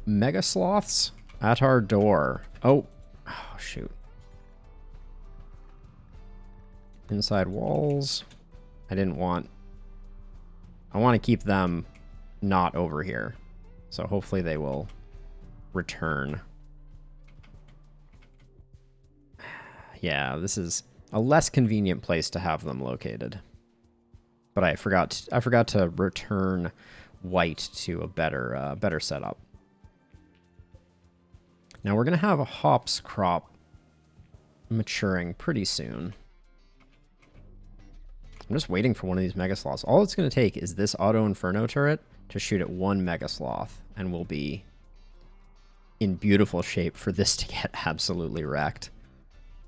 Mega sloths at our door. Oh, shoot. Inside walls. I want to keep them not over here. So hopefully they will return. Yeah, this is a less convenient place to have them located. But I forgot to return white to a better setup. Now we're going to have a hops crop maturing pretty soon. I'm just waiting for one of these mega sloths. All it's going to take is this auto inferno turret to shoot at one mega sloth, and we'll be in beautiful shape for this to get absolutely wrecked.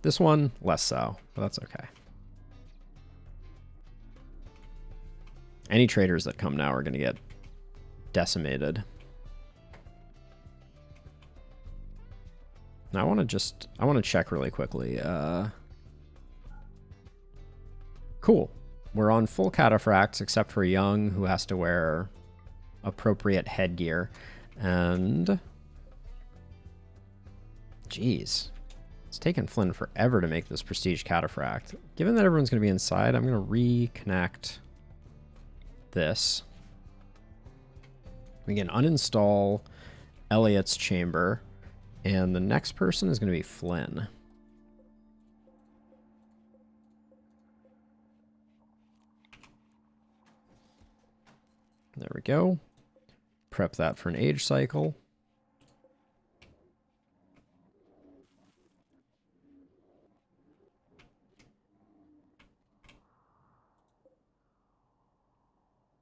This one, less so, but that's okay. Any traders that come now are going to get decimated. Now I want to check really quickly. Cool. We're on full cataphracts except for Young, who has to wear appropriate headgear. And jeez, it's taken Flynn forever to make this prestige cataphract. Given that everyone's going to be inside, I'm going to reconnect this. We can uninstall Elliot's chamber, and the next person is going to be Flynn. There we go. Prep that for an age cycle.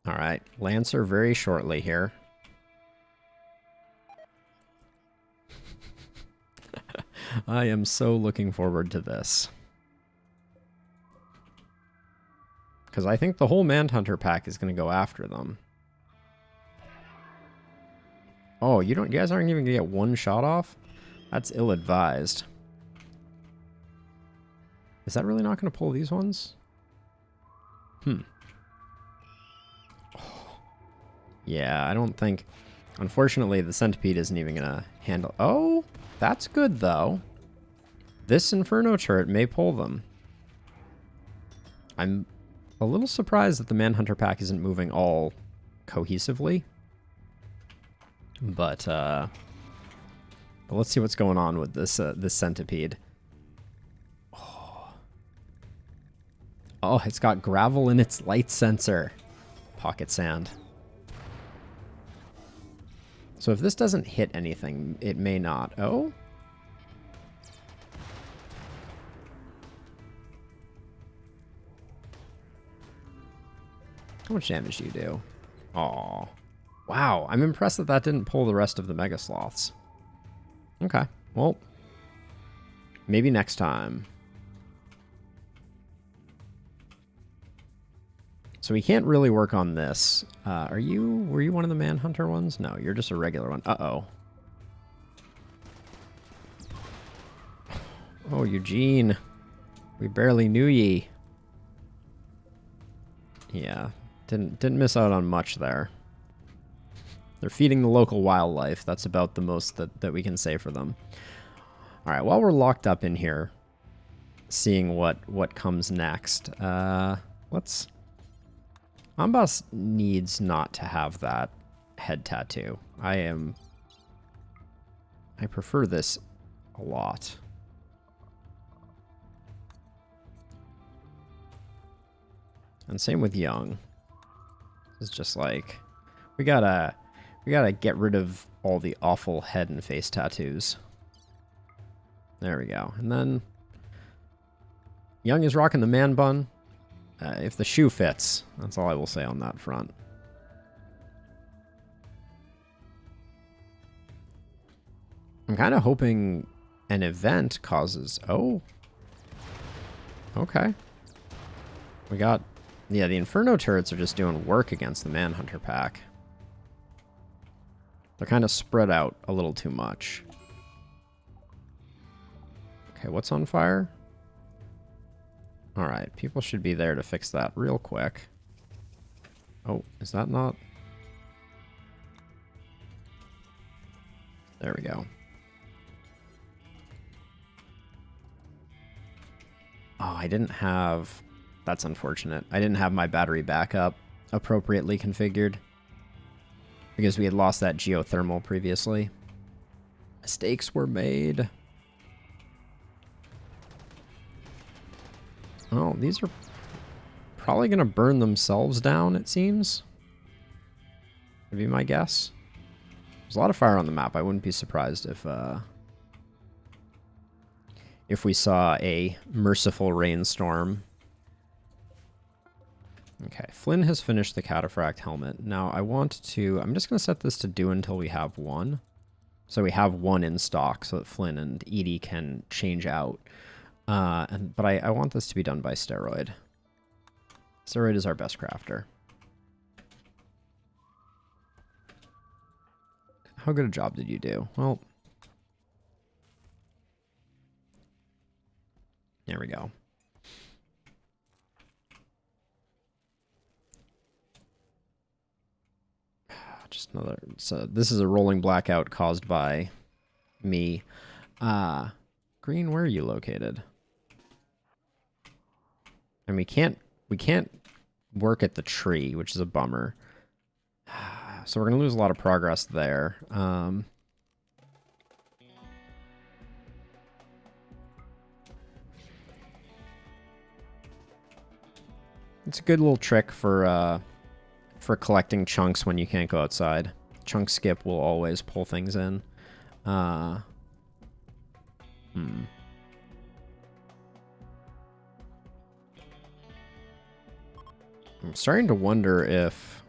All right, Lancer very shortly here. I am so looking forward to this. Because I think the whole Manhunter pack is going to go after them. Oh, you guys aren't even going to get one shot off? That's ill-advised. Is that really not going to pull these ones? Yeah, I don't think... Unfortunately, the Centipede isn't even going to handle... Oh, that's good, though. This Inferno turret may pull them. I'm a little surprised that the Manhunter pack isn't moving all cohesively. But let's see what's going on with this Centipede. Oh, it's got gravel in its light sensor. Pocket sand. So if this doesn't hit anything, it may not. Oh? How much damage do you do? Aw. Wow, I'm impressed that that didn't pull the rest of the Mega Sloths. Okay, well, maybe next time. So we can't really work on this. Were you one of the Manhunter ones? No, you're just a regular one. Uh-oh. Oh, Eugene. We barely knew ye. Yeah, didn't miss out on much there. They're feeding the local wildlife. That's about the most that we can say for them. All right, while we're locked up in here, seeing what comes next, let's... Ambas needs not to have that head tattoo. I prefer this a lot. And same with Young. It's just like, we gotta get rid of all the awful head and face tattoos. There we go. And then Young is rocking the man bun. If the shoe fits, that's all I will say on that front. I'm kind of hoping an event causes... Oh. Okay. We got... Yeah, the Inferno turrets are just doing work against the Manhunter pack. They're kind of spread out a little too much. Okay, what's on fire? Alright, people should be there to fix that real quick. Oh, is that not... There we go. Oh, I didn't have... That's unfortunate. I didn't have my battery backup appropriately configured because we had lost that geothermal previously. Mistakes were made. Oh, these are probably going to burn themselves down, it seems. Would be my guess. There's a lot of fire on the map. I wouldn't be surprised if we saw a merciful rainstorm. Okay, Flynn has finished the cataphract helmet. Now I'm just going to set this to do until we have one. So we have one in stock so that Flynn and Edie can change out. But I want this to be done by Steroid. Steroid is our best crafter. How good a job did you do? Well, there we go. Just another... So this is a rolling blackout caused by me. Green, where are you located? And we can't work at the tree, which is a bummer. So we're going to lose a lot of progress there. It's a good little trick for collecting chunks when you can't go outside. Chunk skip will always pull things in. I'm starting to wonder if...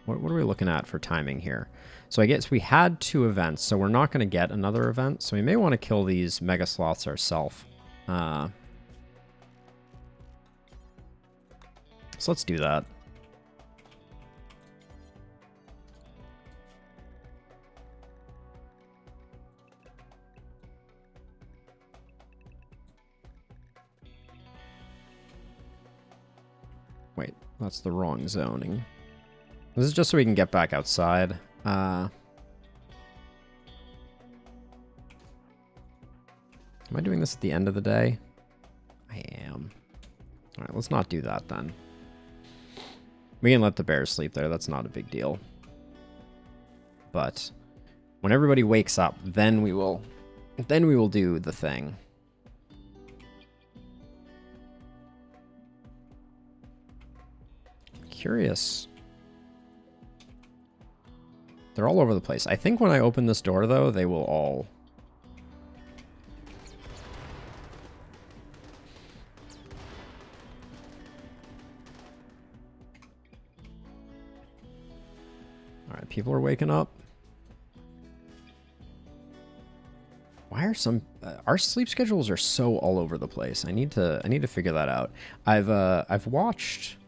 What are we looking at for timing here? So I guess we had 2 events, so we're not going to get another event. So we may want to kill these mega sloths ourselves. So let's do that. Wait, that's the wrong zoning. This is just so we can get back outside. Am I doing this at the end of the day? I am. Alright, let's not do that then. We can let the bears sleep there. That's not a big deal. But when everybody wakes up, then we will do the thing. Curious. They're all over the place. I think when I open this door, though, they will all... Alright, people are waking up. Why are some... our sleep schedules are so all over the place. I need to figure that out. I've watched...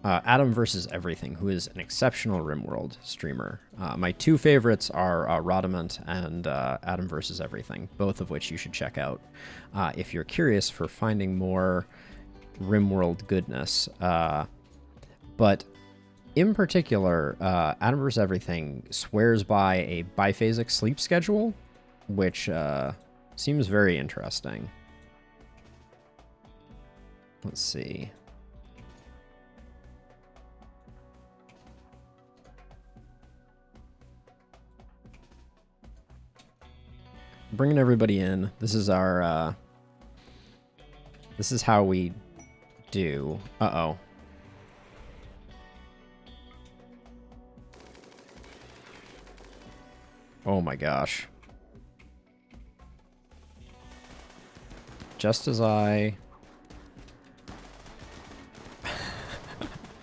Adam versus Everything, who is an exceptional RimWorld streamer. My 2 favorites are Rodament and Adam versus Everything, both of which you should check out if you're curious for finding more RimWorld goodness. But in particular, Adam versus Everything swears by a biphasic sleep schedule, which seems very interesting. Let's see. Bringing everybody in. This is our, this is how we do. Uh-oh. Oh my gosh. Just as I...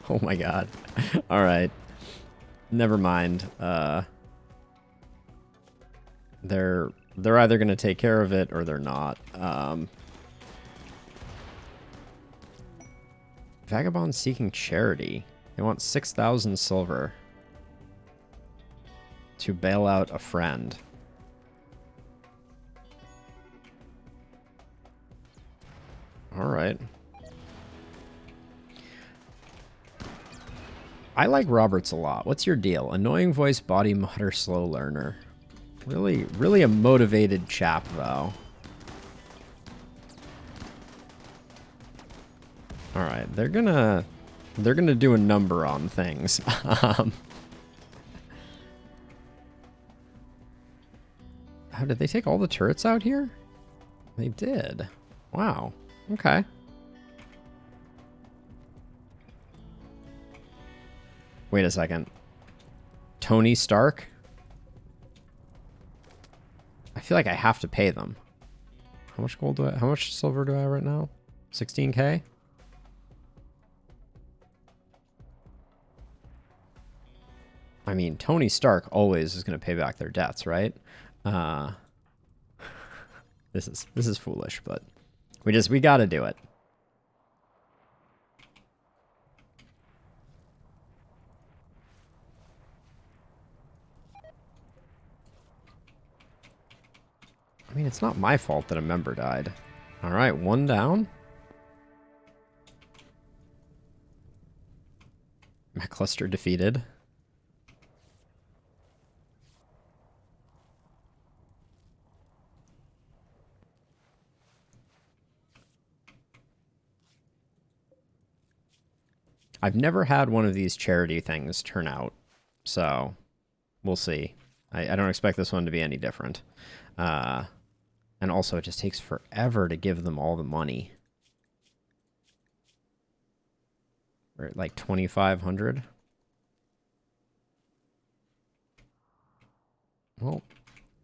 Oh my god. Alright. Never mind. They're either going to take care of it or they're not. Vagabond seeking charity. They want 6,000 silver to bail out a friend. All right. I like Roberts a lot. What's your deal? Annoying voice, body mod, or slow learner? Really, really a motivated chap, though. All right, they're gonna do a number on things. How did they take all the turrets out here? They did. Wow. Okay. Wait a second. Tony Stark? I feel like I have to pay them. How much gold do I, how much silver do I have right now? 16K? I mean, Tony Stark always is going to pay back their debts, right? This is foolish, but we got to do it. I mean, it's not my fault that a member died. All right, one down. McCluster defeated. I've never had one of these charity things turn out, so we'll see. I don't expect this one to be any different. And also, it just takes forever to give them all the money. We're at like 2,500. Well,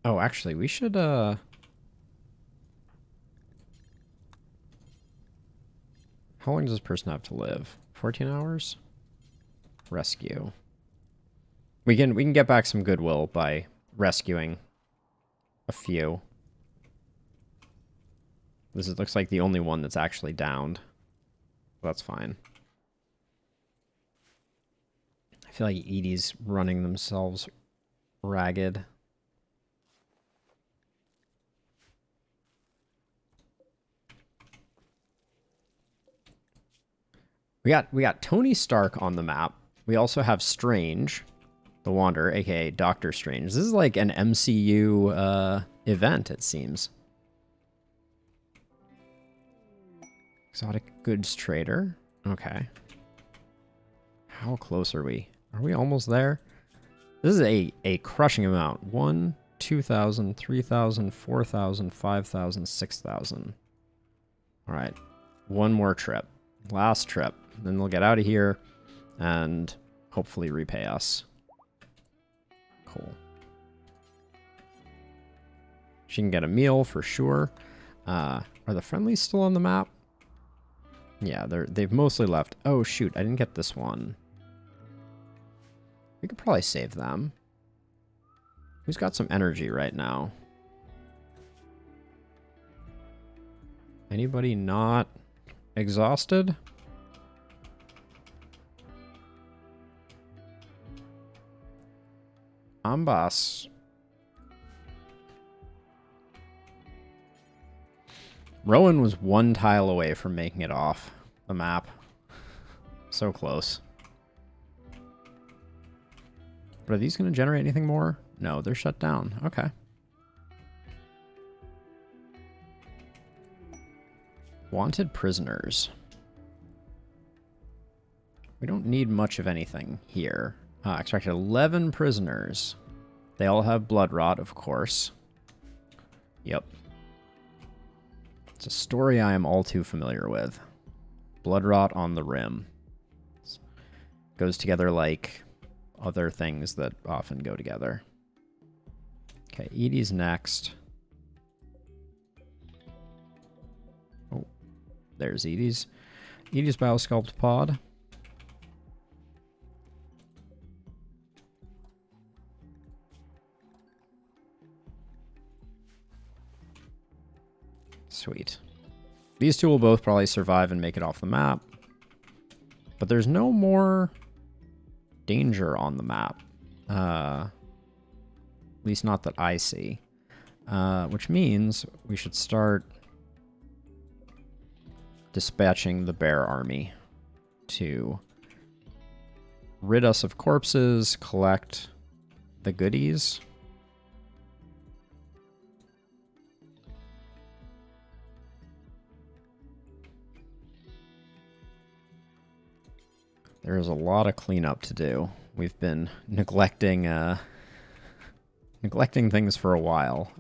oh, actually, we should, how long does this person have to live? 14 hours? Rescue. We can get back some goodwill by rescuing a few. Looks like the only one that's actually downed. That's fine. I feel like Edie's running themselves ragged. We got Tony Stark on the map. We also have Strange, the Wanderer, aka Doctor Strange. This is like an MCU event, it seems. Exotic goods trader. Okay. How close are we? Are we almost there? This is a crushing amount. 1, 2,000, 3,000, 4,000, 5,000, 6,000. All right. One more trip. Last trip. Then they'll get out of here and hopefully repay us. Cool. She can get a meal for sure. Are the friendlies still on the map? Yeah, they've mostly left. Oh, shoot. I didn't get this one. We could probably save them. Who's got some energy right now? Anybody not exhausted? Boss. Rowan was one tile away from making it off the map. So close. But are these going to generate anything more? No, they're shut down. Okay. Wanted prisoners. We don't need much of anything here. Extracted 11 prisoners. They all have blood rot, of course. Yep. It's a story I am all too familiar with. Blood rot on the rim. Goes together like other things that often go together. Okay, Edie's next. Oh, there's Edie's. Edie's Biosculpt Pod. Sweet. These two will both probably survive and make it off the map. But there's no more danger on the map. At least not that I see. Which means we should start dispatching the bear army to rid us of corpses, collect the goodies. There is a lot of cleanup to do. We've been neglecting things for a while.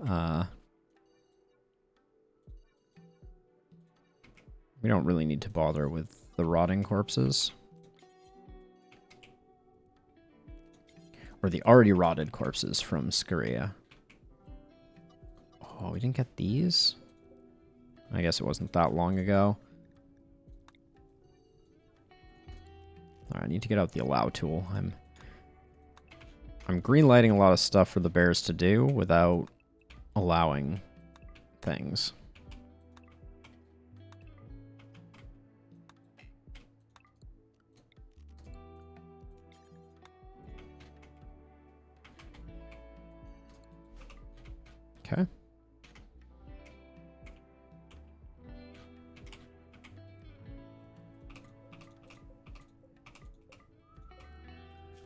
We don't really need to bother with the rotting corpses. Or the already rotted corpses from Scaria. Oh, we didn't get these? I guess it wasn't that long ago. Alright, I need to get out the allow tool. I'm green-lighting a lot of stuff for the bears to do without allowing things. Okay.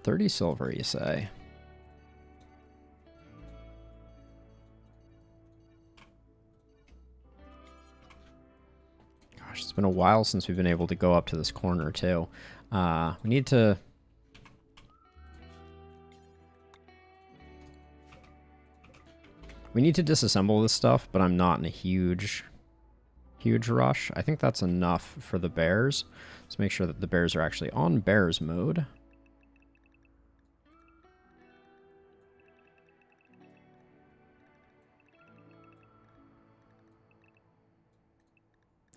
$30 silver, you say? Gosh, it's been a while since we've been able to go up to this corner, too. We need to... We need to disassemble this stuff, but I'm not in a huge rush. I think that's enough for the bears. Let's make sure that the bears are actually on bears mode.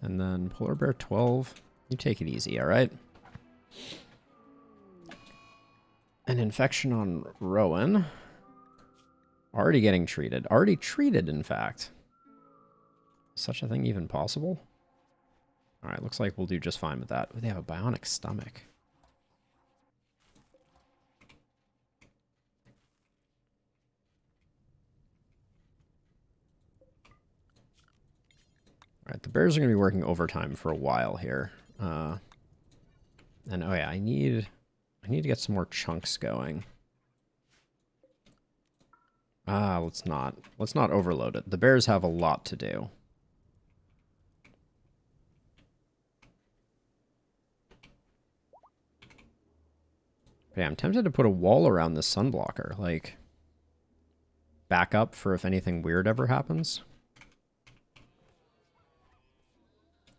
And then Polar Bear 12, you take it easy, all right? An infection on Rowan. Already getting treated. Already treated, in fact. Is such a thing even possible? Alright, looks like we'll do just fine with that. Ooh, they have a bionic stomach. Alright, the bears are going to be working overtime for a while here. And oh yeah, I need to get some more chunks going. Let's not overload it. The bears have a lot to do. But yeah, I'm tempted to put a wall around this sunblocker, like back up for if anything weird ever happens.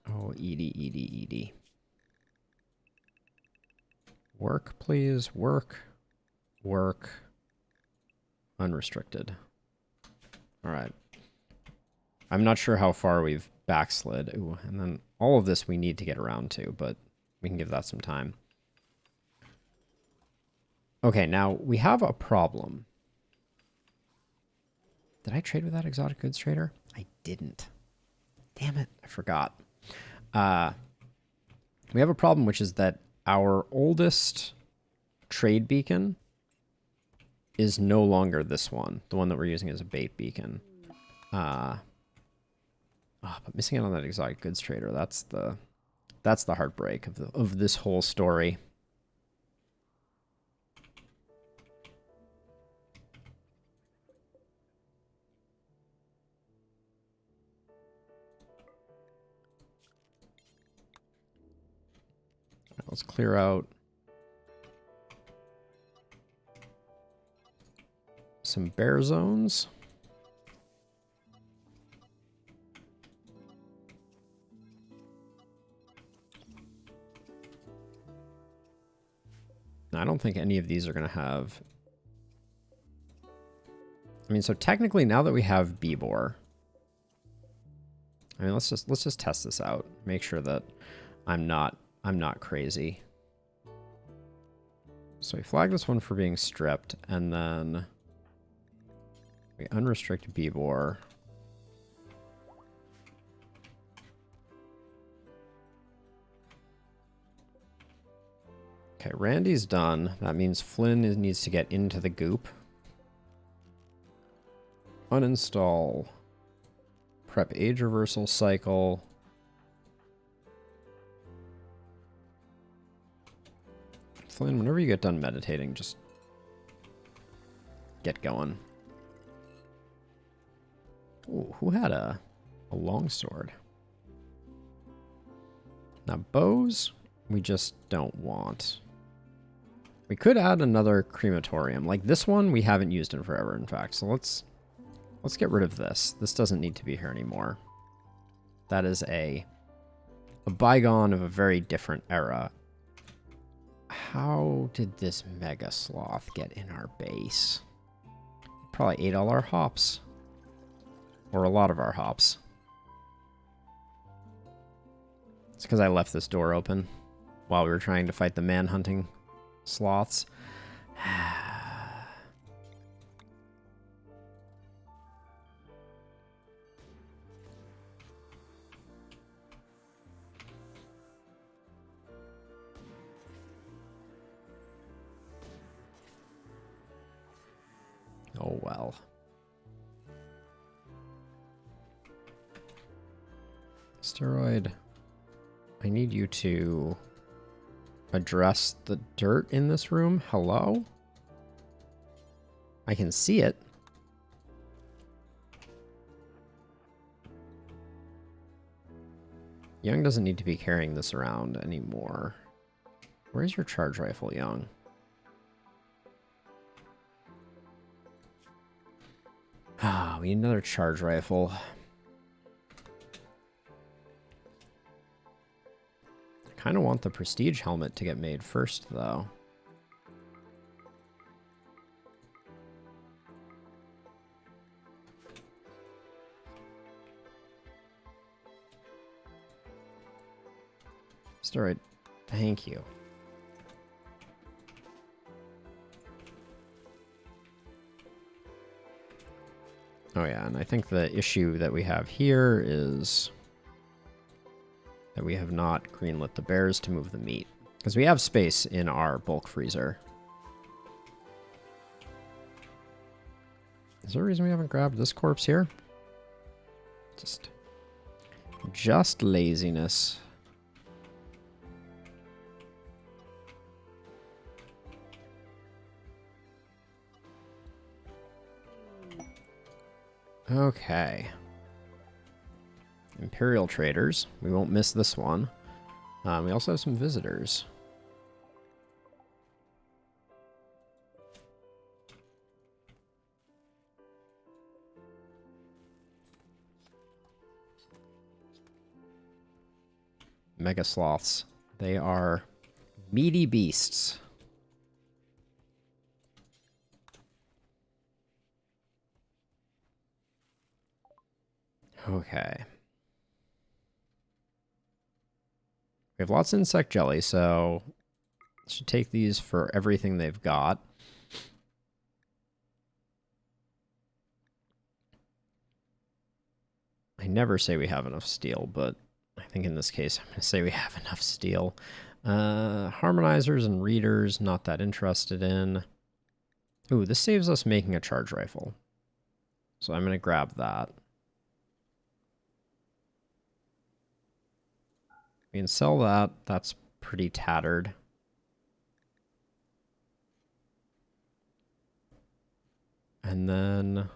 Oh, Edie. Work, please. Work. Unrestricted. Alright. I'm not sure how far we've backslid. Ooh, and then all of this we need to get around to, but we can give that some time. Okay, now we have a problem. Did I trade with that exotic goods trader? I didn't. Damn it, I forgot. We have a problem, which is that our oldest trade beacon is no longer this one. The one that we're using as a bait beacon. But missing out on that exotic goods trader, that's the heartbreak of this whole story. Let's clear out some bear zones. Now, I don't think any of these are going to have... I mean, so technically now that we have Bebor, I mean, let's just test this out. Make sure that I'm not crazy. So we flag this one for being stripped, and then we unrestrict Bebor. Okay, Randy's done. That means Flynn needs to get into the goop. Uninstall. Prep age reversal cycle. Flynn, whenever you get done meditating, just get going. Ooh, who had a longsword? Now, bows, we just don't want. We could add another crematorium. Like this one, we haven't used in forever, in fact. So let's get rid of this. This doesn't need to be here anymore. That is a bygone of a very different era. How did this mega sloth get in our base? Probably ate all our hops. Or a lot of our hops. It's because I left this door open while we were trying to fight the man-hunting sloths. Oh well. Steroid. I need you to address the dirt in this room. Hello? I can see it. Young doesn't need to be carrying this around anymore. Where's your charge rifle, Young? Ah, we need another charge rifle. I kind of want the prestige helmet to get made first, though. Steroid, thank you. Oh yeah, and I think the issue that we have here is that we have not greenlit the bears to move the meat. Because we have space in our bulk freezer. Is there a reason we haven't grabbed this corpse here? Just laziness. Okay. Imperial traders. We won't miss this one. We also have some visitors. Mega sloths. They are meaty beasts. Okay. We have lots of insect jelly, so should take these for everything they've got. I never say we have enough steel, but I think in this case I'm going to say we have enough steel. Harmonizers and readers, not that interested in. Ooh, this saves us making a charge rifle. So I'm going to grab that. We can sell that. That's pretty tattered. And then...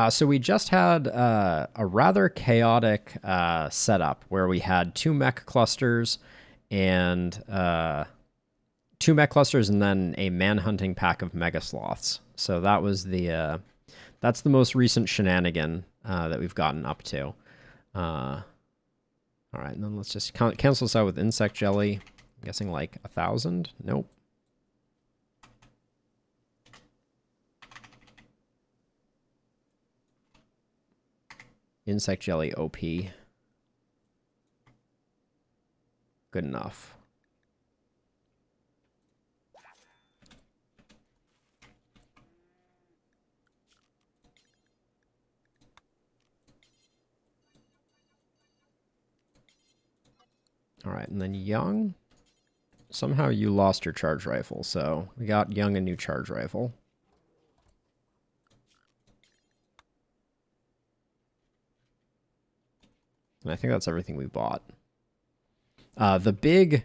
so we just had a rather chaotic setup where we had two mech clusters and then a man-hunting pack of mega sloths. So that was the that's the most recent shenanigan that we've gotten up to. All right, and then let's just cancel this out with insect jelly. I'm guessing like 1,000. Nope. Insect jelly OP. Good enough. All right, and then Young. Somehow you lost your charge rifle, so we got Young a new charge rifle. And I think that's everything we bought. The big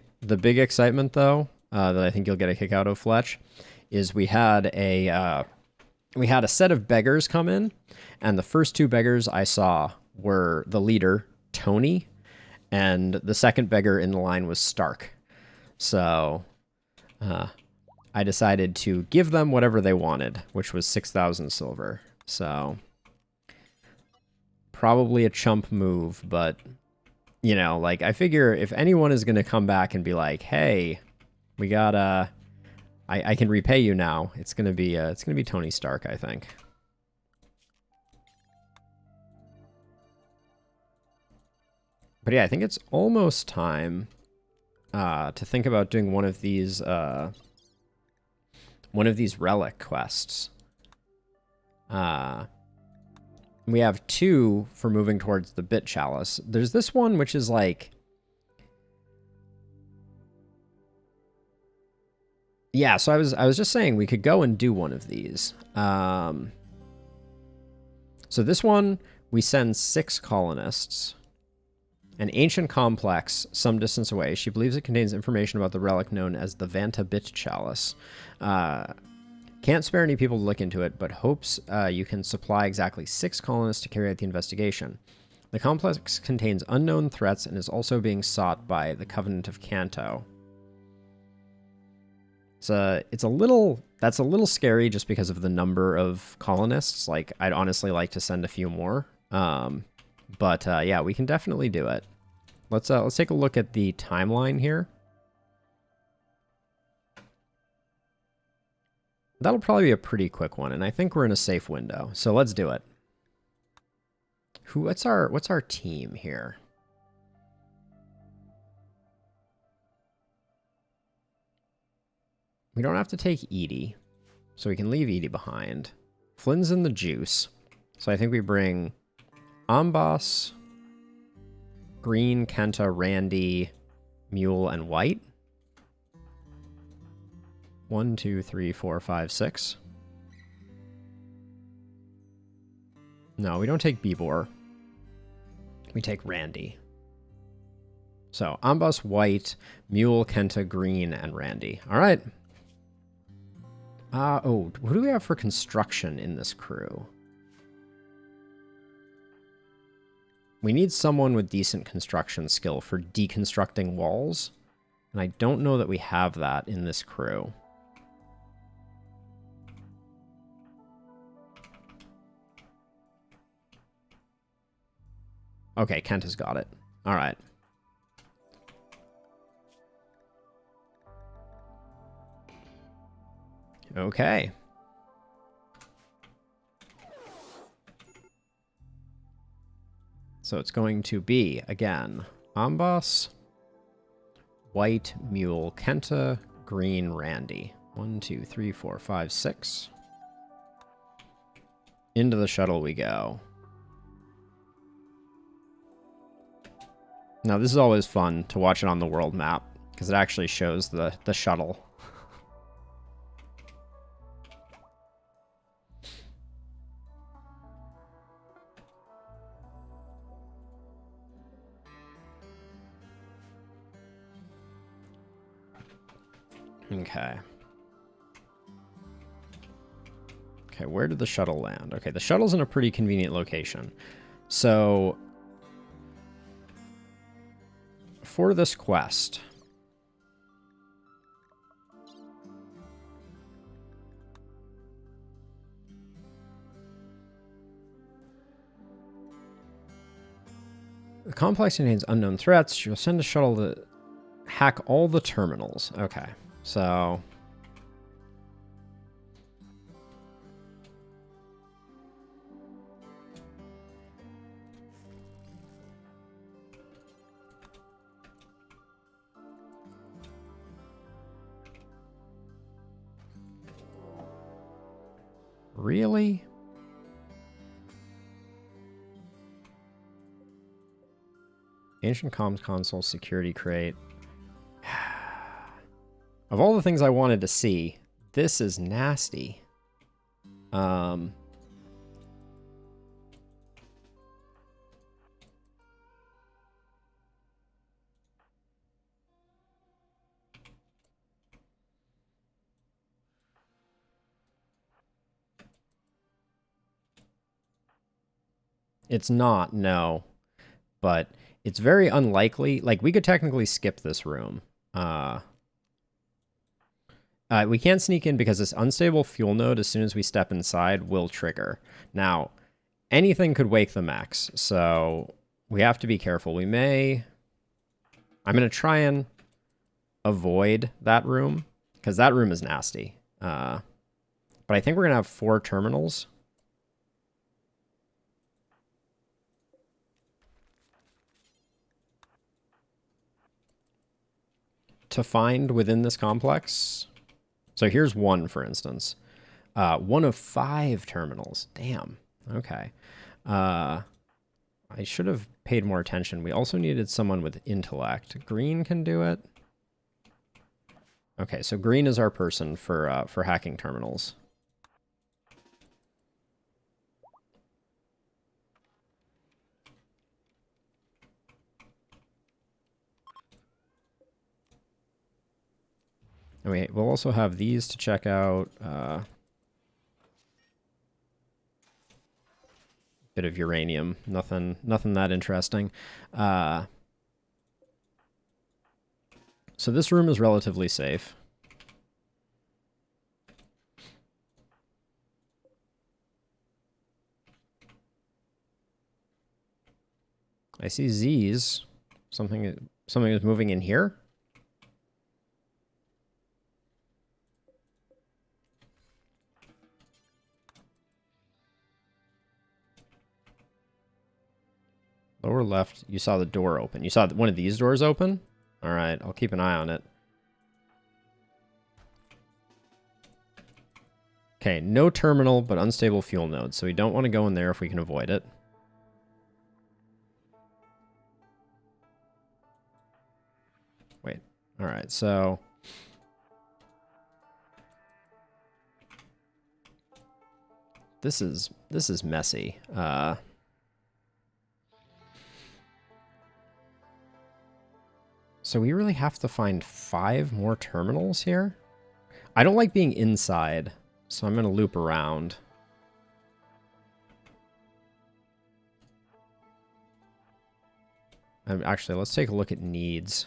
excitement, though, that I think you'll get a kick out of, Fletch, is we had a set of beggars come in, and the first two beggars I saw were the leader, Tony, And the second beggar in the line was Stark. So I decided to give them whatever they wanted, which was 6,000 silver. So probably a chump move, but you know, like I figure if anyone is going to come back and be like, "Hey, we got I can repay you now," it's going to be Tony Stark, I think. But yeah, I think it's almost time to think about doing one of these relic quests. We have 2 for moving towards the Bit Chalice. There's this one which is like, yeah. So I was just saying we could go and do one of these. So this one we send 6 colonists. An ancient complex some distance away. She believes it contains information about the relic known as the Vanta Bit Chalice. Can't spare any people to look into it, but hopes you can supply exactly 6 colonists to carry out the investigation. The complex contains unknown threats and is also being sought by the Covenant of Kanto. It's a little scary just because of the number of colonists. Like, I'd honestly like to send a few more. But yeah, we can definitely do it. Let's take a look at the timeline here. That'll probably be a pretty quick one, and I think we're in a safe window. So let's do it. What's our team here? We don't have to take Edie, so we can leave Edie behind. Flynn's in the juice, so I think we bring Amboss, Green, Kenta, Randy, Mule, and White. 1, 2, 3, 4, 5, 6. No, we don't take Bibor. We take Randy. So, Amboss, White, Mule, Kenta, Green, and Randy. All right. Oh, who do we have for construction in this crew? We need someone with decent construction skill for deconstructing walls. And I don't know that we have that in this crew. Okay, Kent has got it. All right. Okay. So it's going to be, again, Amboss, White, Mule, Kenta, Green, Randy. 1, 2, 3, 4, 5, 6. Into the shuttle we go. Now, this is always fun to watch it on the world map, because it actually shows the shuttle. Okay. Okay, where did the shuttle land? Okay, the shuttle's in a pretty convenient location. So, for this quest, the complex contains unknown threats. You'll send a shuttle to hack all the terminals. Okay, so really? Ancient comms console, security crate. Of all the things I wanted to see, this is nasty. It's not, no. But It's very unlikely. Like, we could technically skip this room. We can't sneak in because this unstable fuel node, as soon as we step inside, will trigger. Now, anything could wake the mechs, so we have to be careful. We may... I'm going to try and avoid that room, because that room is nasty. But I think we're going to have 4 terminals. To find within this complex. So here's one, for instance. 1 of 5 terminals. Damn. Okay. I should have paid more attention. We also needed someone with intellect. Green can do it. Okay, so green is our person for hacking terminals. And we'll also have these to check out. Bit of uranium. Nothing that interesting. So this room is relatively safe. I see Z's. Something is moving in here. Lower left, you saw the door open. You saw one of these doors open? All right, I'll keep an eye on it. Okay, no terminal, but unstable fuel node. So we don't want to go in there if we can avoid it. Wait, all right, so... This is messy. So we really have to find 5 more terminals here? I don't like being inside, so I'm going to loop around. Actually, let's take a look at needs.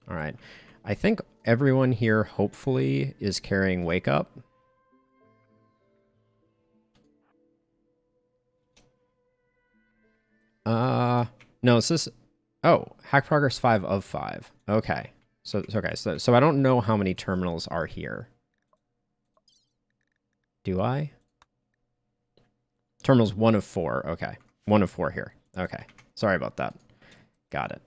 All right. I think everyone here, hopefully, is carrying Wake Up. No, it's this... Oh, hack progress 5 of 5. Okay. So I don't know how many terminals are here. Do I? Terminals 1 of 4. Okay. 1 of 4 here. Okay. Sorry about that. Got it.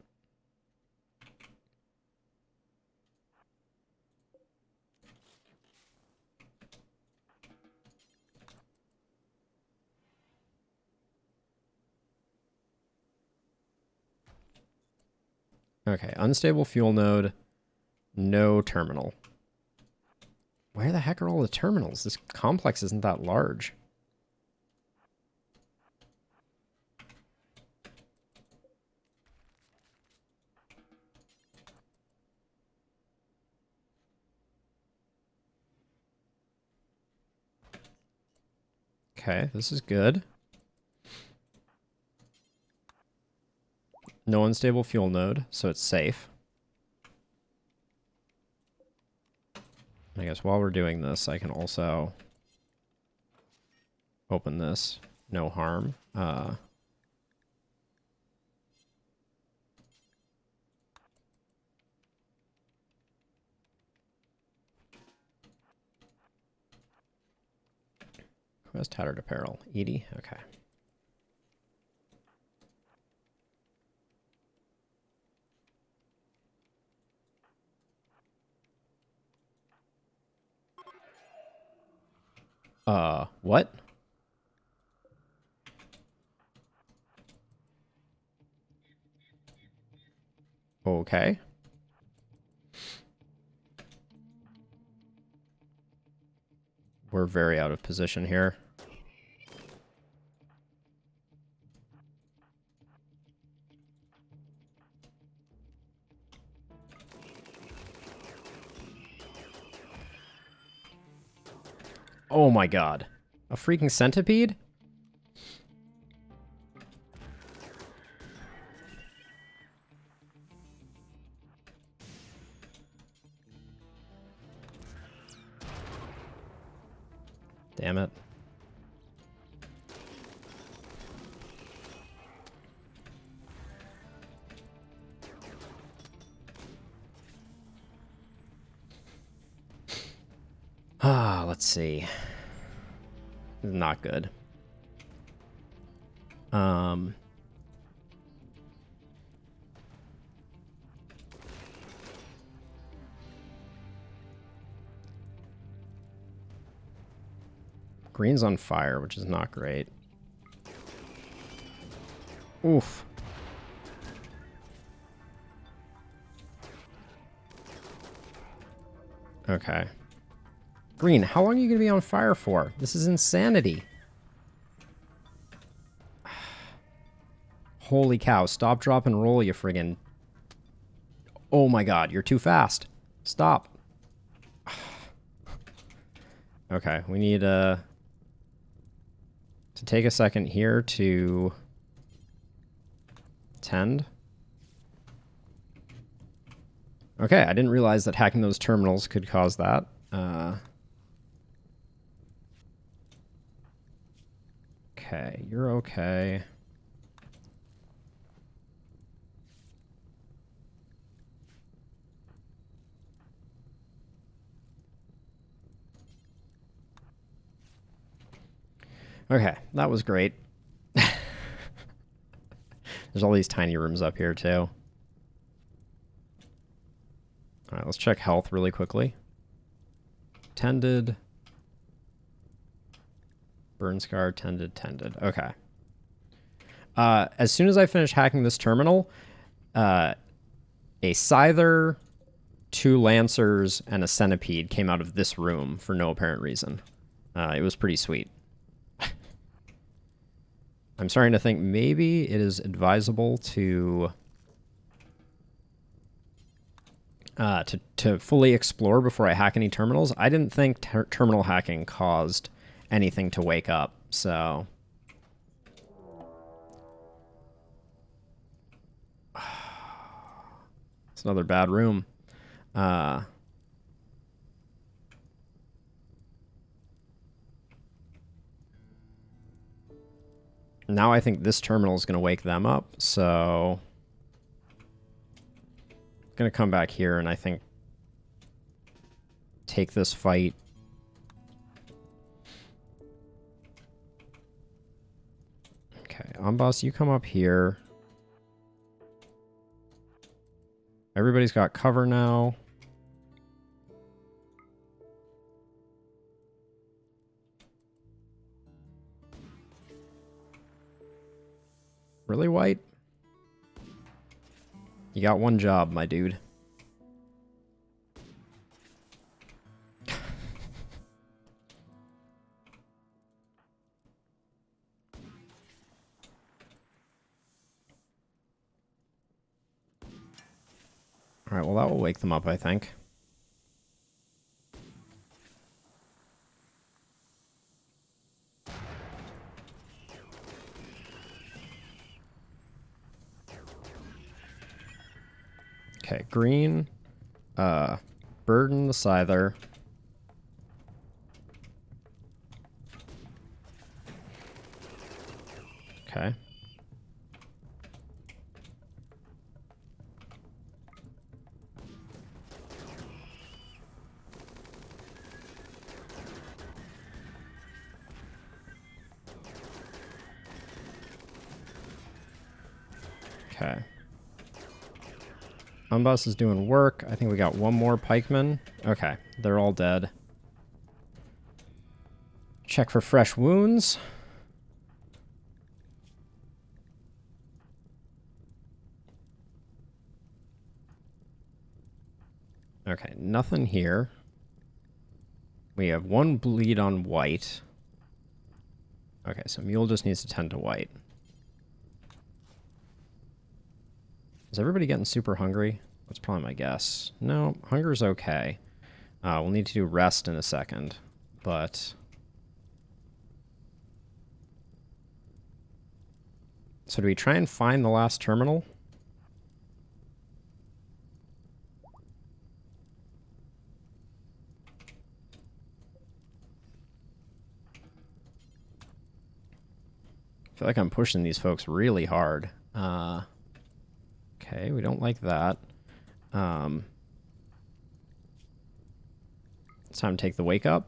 Okay, unstable fuel node, no terminal. Where the heck are all the terminals? This complex isn't that large. Okay, this is good. No unstable fuel node, so it's safe. I guess while we're doing this, I can also open this. No harm. Who has tattered apparel? Edie? Okay. What? Okay. We're very out of position here. Oh my god. A freaking centipede? Damn it. Let's see. Not good. Green's on fire, which is not great. Oof. Okay. Green, how long are you going to be on fire for? This is insanity. Holy cow. Stop, drop, and roll, you friggin'. Oh my god, you're too fast. Stop. Okay, we need to take a second here to tend. Okay, I didn't realize that hacking those terminals could cause that. Okay, you're okay. Okay, that was great. There's all these tiny rooms up here, too. Alright, let's check health really quickly. Tended. Burn scar, tended. Okay. As soon as I finish hacking this terminal, a Scyther, 2 Lancers, and a Centipede came out of this room for no apparent reason. It was pretty sweet. I'm starting to think maybe it is advisable to fully explore before I hack any terminals. I didn't think terminal hacking caused anything to wake up, so... It's another bad room. Now I think this terminal is going to wake them up, so... I'm going to come back here and I think take this fight. Okay, Amboss, you come up here. Everybody's got cover now. Really, White? You got one job, my dude. Alright, well that will wake them up, I think. Okay, green. Burden the Scyther. Okay. Okay. Unboss is doing work. I think we got one more pikeman. Okay, they're all dead. Check for fresh wounds. Okay, nothing here. We have one bleed on white. Okay, so Mule just needs to tend to white. Is everybody getting super hungry? That's probably my guess. No, hunger's okay. We'll need to do rest in a second, but... So do we try and find the last terminal? feel like I'm pushing these folks really hard. Okay, we don't like that. It's time to take the wake up.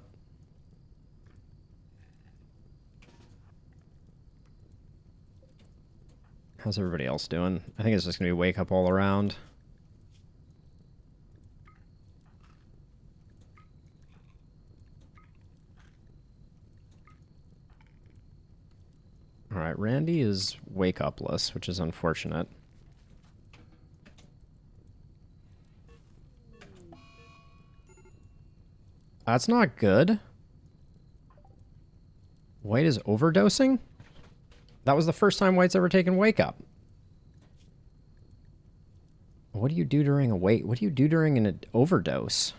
How's everybody else doing? I think it's just going to be wake up all around. Alright, Randy is wake upless, which is unfortunate. That's not good. White is overdosing? That was the first time White's ever taken wake up. What do you do during a wake? What do you do during an overdose?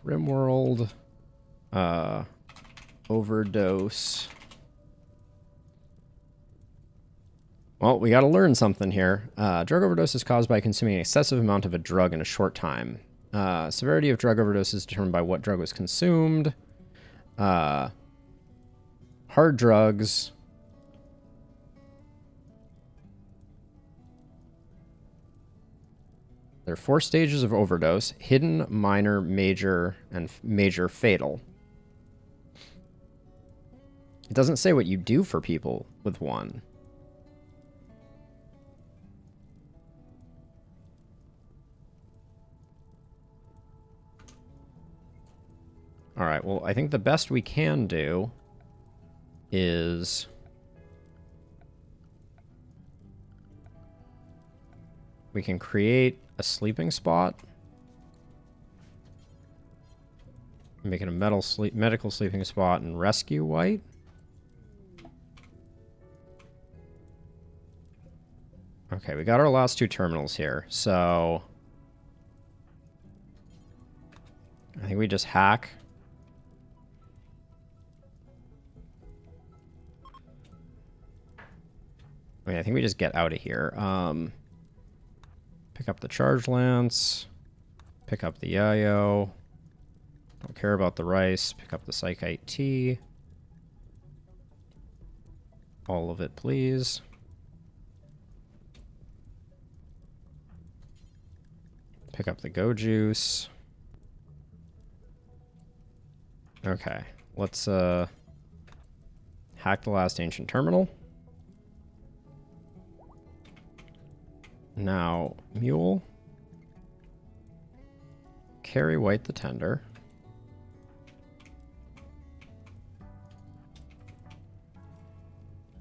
RimWorld, overdose. Well, we gotta learn something here. Drug overdose is caused by consuming an excessive amount of a drug in a short time. Severity of drug overdose is determined by what drug was consumed. Hard drugs. There are 4 stages of overdose: hidden, minor, major, and major fatal. It doesn't say what you do for people with one. Alright, well, I think the best we can do is... we can create a sleeping spot. Make it a medical sleeping spot and rescue White. Okay, we got our last 2 terminals here, so... I think we just hack. I mean, I think we just get out of here. Pick up the charge lance. Pick up the yayo. Don't care about the rice. Pick up the psychite tea. All of it, please. Pick up the go juice. Okay, let's hack the last ancient terminal. Now, mule. Carry White the tender.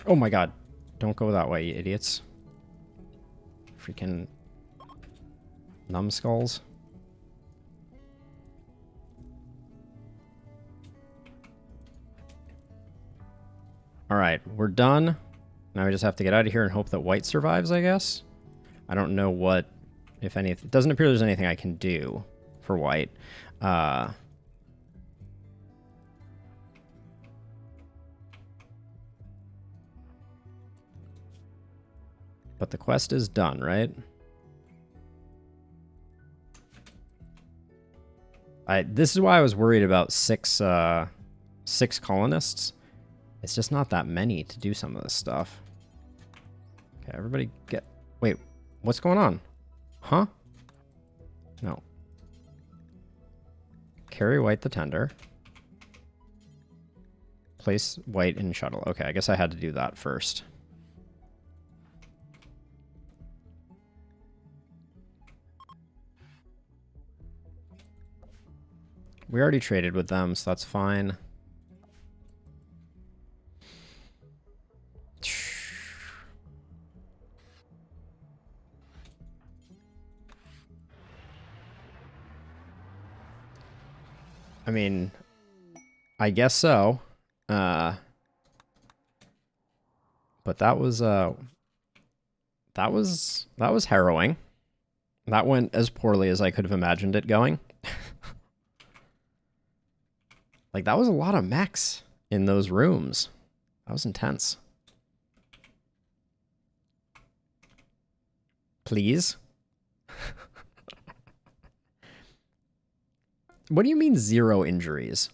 Oh my god. Don't go that way, you idiots. Freaking numbskulls. Alright, we're done. Now we just have to get out of here and hope that White survives, I guess. I don't know what, if anything. It doesn't appear there's anything I can do for White. But the quest is done, right? This is why I was worried about 6 colonists. It's just not that many to do some of this stuff. Okay, everybody get... Wait, what's going on? Huh? No. Carry White the tender. Place White in shuttle. Okay, I guess I had to do that first. We already traded with them, so that's fine. I mean, I guess so. But that was harrowing. That went as poorly as I could have imagined it going. Like, that was a lot of mechs in those rooms. That was intense. Please? What do you mean 0 injuries?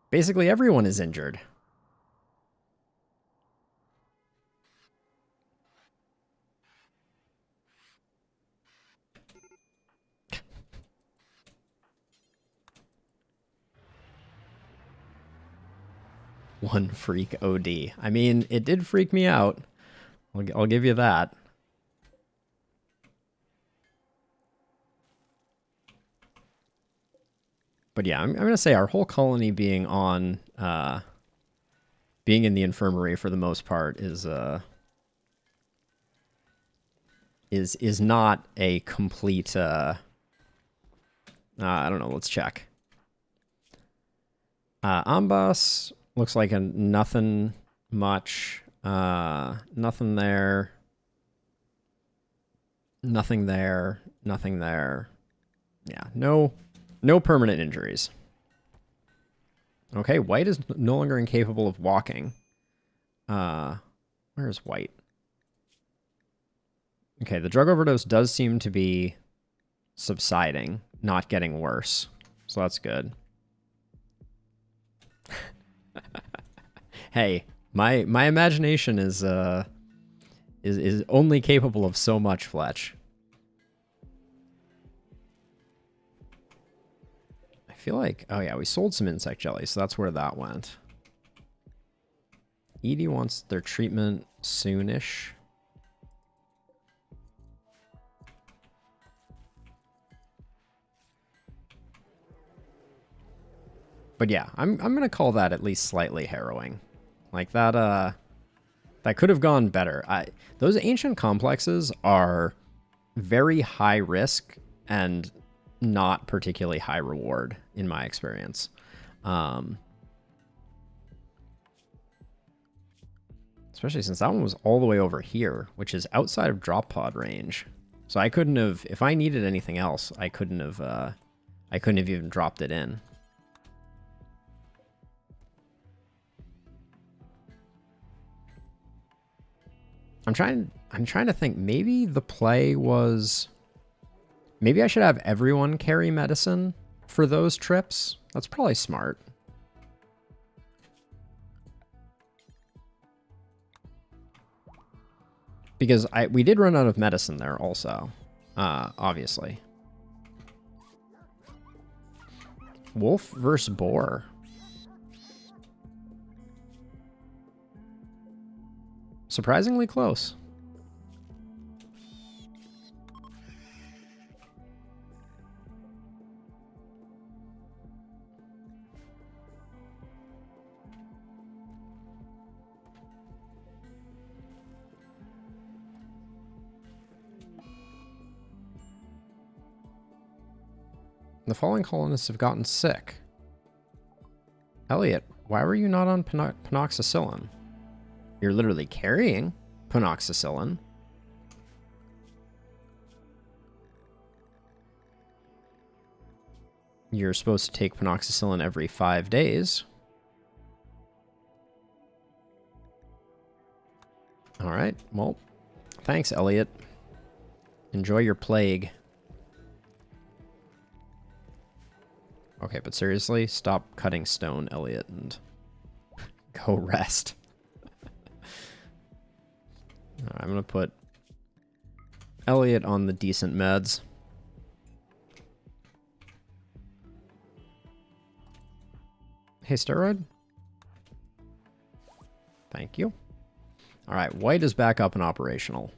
Basically everyone is injured. One freak OD. I mean, it did freak me out. I'll give you that. But yeah, I'm going to say our whole colony being on, being in the infirmary for the most part is not a complete, I don't know, let's check. Ambas looks like a nothing much, nothing there, nothing there, nothing there. Yeah, no permanent injuries. Okay, White is no longer incapable of walking. Where's White? Okay, the drug overdose does seem to be subsiding, not getting worse. So that's good. Hey, my imagination is only capable of so much, Fletch. I feel like, oh yeah, we sold some insect jelly, so that's where that went. Edie wants their treatment soonish. But yeah, I'm gonna call that at least slightly harrowing. Like that that could have gone better. Those ancient complexes are very high risk and not particularly high reward in my experience. Especially since that one was all the way over here, which is outside of drop pod range. So I couldn't have, if I needed anything else, I couldn't have even dropped it in. I'm trying to think, maybe the play was, maybe I should have everyone carry medicine for those trips. That's probably smart. Because we did run out of medicine there also, obviously. Wolf versus boar. Surprisingly close. The following colonists have gotten sick. Elliot, why were you not on penoxycillin? You're literally carrying penoxycillin. You're supposed to take penoxycillin every 5 days. All right, well, thanks, Elliot. Enjoy your plague. Okay, but seriously, stop cutting stone, Elliot, and go rest. All right, I'm going to put Elliot on the decent meds. Hey, steroid. Thank you. All right, White is back up and operational.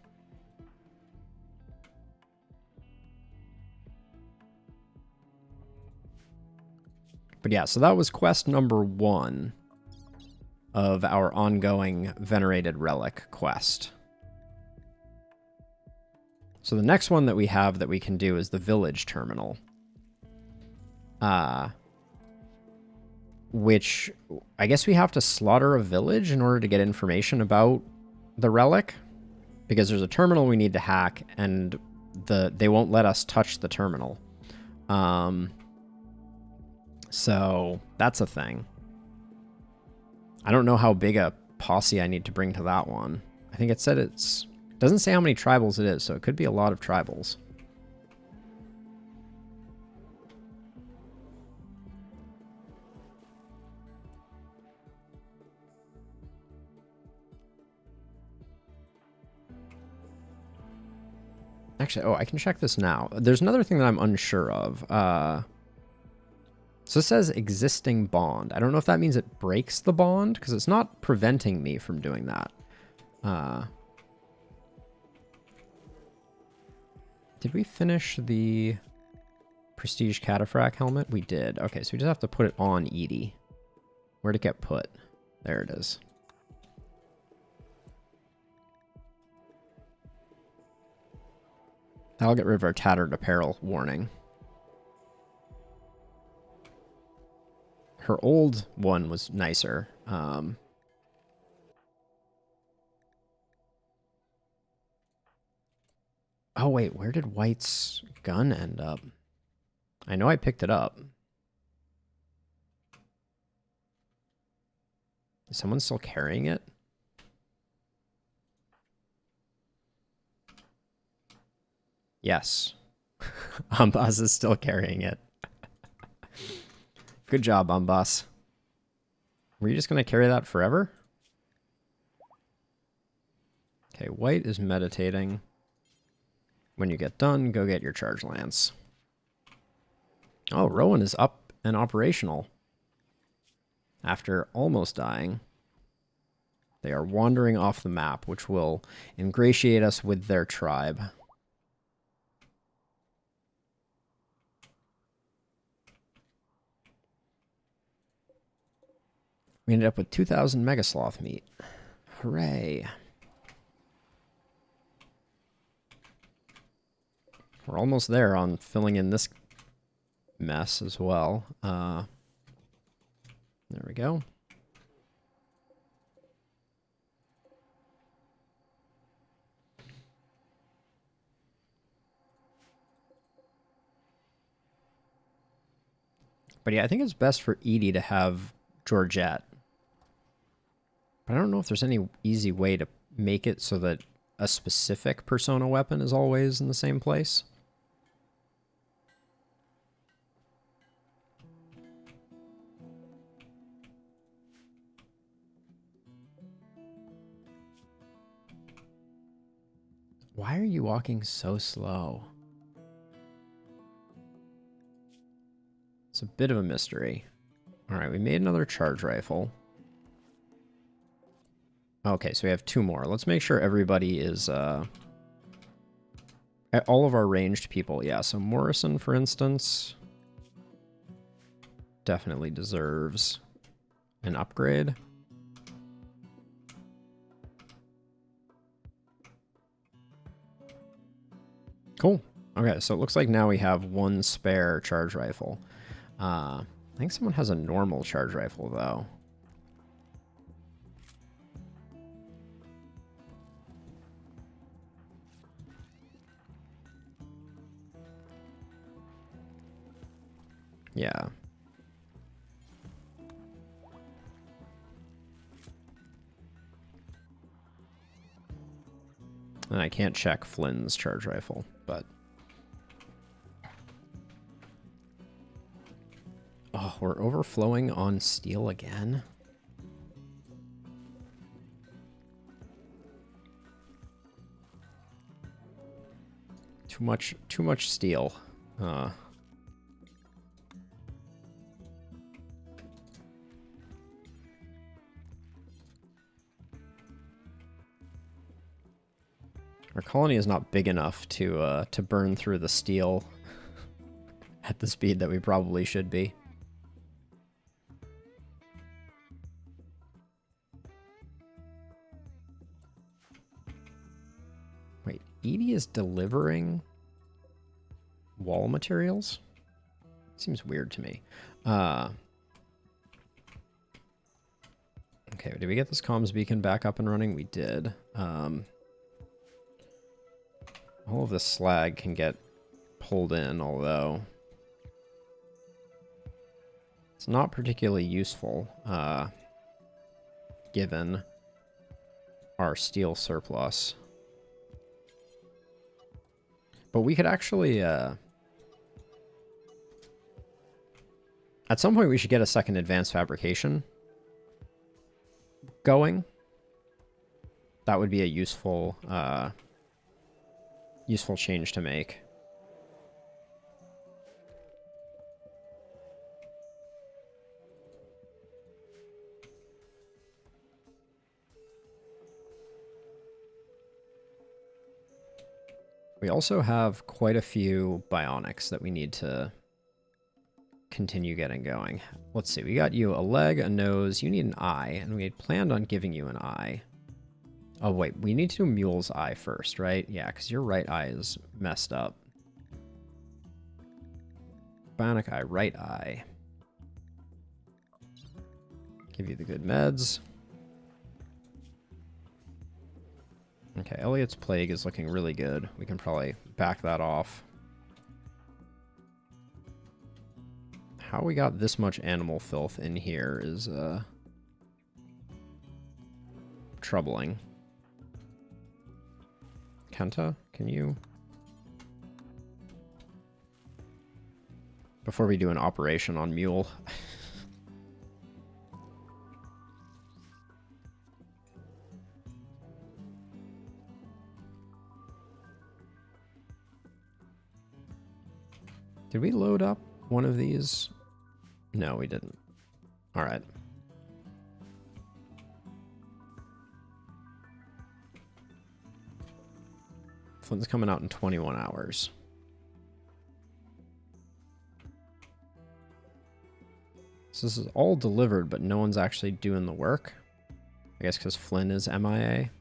But yeah, so that was quest number 1 of our ongoing Venerated Relic quest. So the next one that we have that we can do is the Village Terminal. Which, I guess we have to slaughter a village in order to get information about the relic. Because there's a terminal we need to hack, and they won't let us touch the terminal. So that's a thing. I don't know how big a posse I need to bring to that one. I think it said it's Doesn't say how many tribals it is, so it could be a lot of tribals. Actually, oh, I can check this now. There's another thing that I'm unsure of. So it says existing bond. I don't know if that means it breaks the bond, because it's not preventing me from doing that. Did we finish the Prestige Cataphract helmet? We did. Okay, so we just have to put it on Edie. Where'd it get put? There it is. That'll get rid of our tattered apparel warning. Her old one was nicer. Oh, wait, where did White's gun end up? I know I picked it up. Is someone still carrying it? Yes. Umbas is still carrying it. Good job, Umbas. Were you just going to carry that forever? Okay, White is meditating. When you get done, go get your charge lance. Oh, Rowan is up and operational. After almost dying. They are wandering off the map, which will ingratiate us with their tribe. We ended up with 2,000 Megasloth meat. Hooray. We're almost there on filling in this mess as well. There we go. But yeah, I think it's best for Edie to have Georgette. But I don't know if there's any easy way to make it so that a specific persona weapon is always in the same place. Why are you walking so slow? It's a bit of a mystery. All right, we made another charge rifle. Okay, so we have 2 more. Let's make sure everybody is, all of our ranged people. Yeah, so Morrison, for instance, definitely deserves an upgrade. Cool. Okay, so it looks like now we have 1 spare charge rifle. I think someone has a normal charge rifle, though. Yeah. And I can't check Flynn's charge rifle, but... Oh, we're overflowing on steel again? Too much steel. Our colony is not big enough to burn through the steel at the speed that we probably should be. Wait, Edie is delivering wall materials? Seems weird to me. Okay, did we get this comms beacon back up and running? We did. All of this slag can get pulled in, although it's not particularly useful, given our steel surplus. But we could actually, at some point we should get a second advanced fabrication going. That would be a useful, useful change to make. We also have quite a few bionics that we need to continue getting going. Let's see, we got you a leg, a nose, you need an eye, and we had planned on giving you an eye. Oh wait, we need to do Mule's eye first, right? Yeah, because your right eye is messed up. Bionic eye, right eye. Give you the good meds. Okay, Elliot's plague is looking really good. We can probably back that off. How we got this much animal filth in here is troubling. Kenta, can you? Before we do an operation on Mule. Did we load up one of these? No, we didn't. All right. Flint's coming out in 21 hours. So this is all delivered, but no one's actually doing the work. I guess because Flynn is MIA.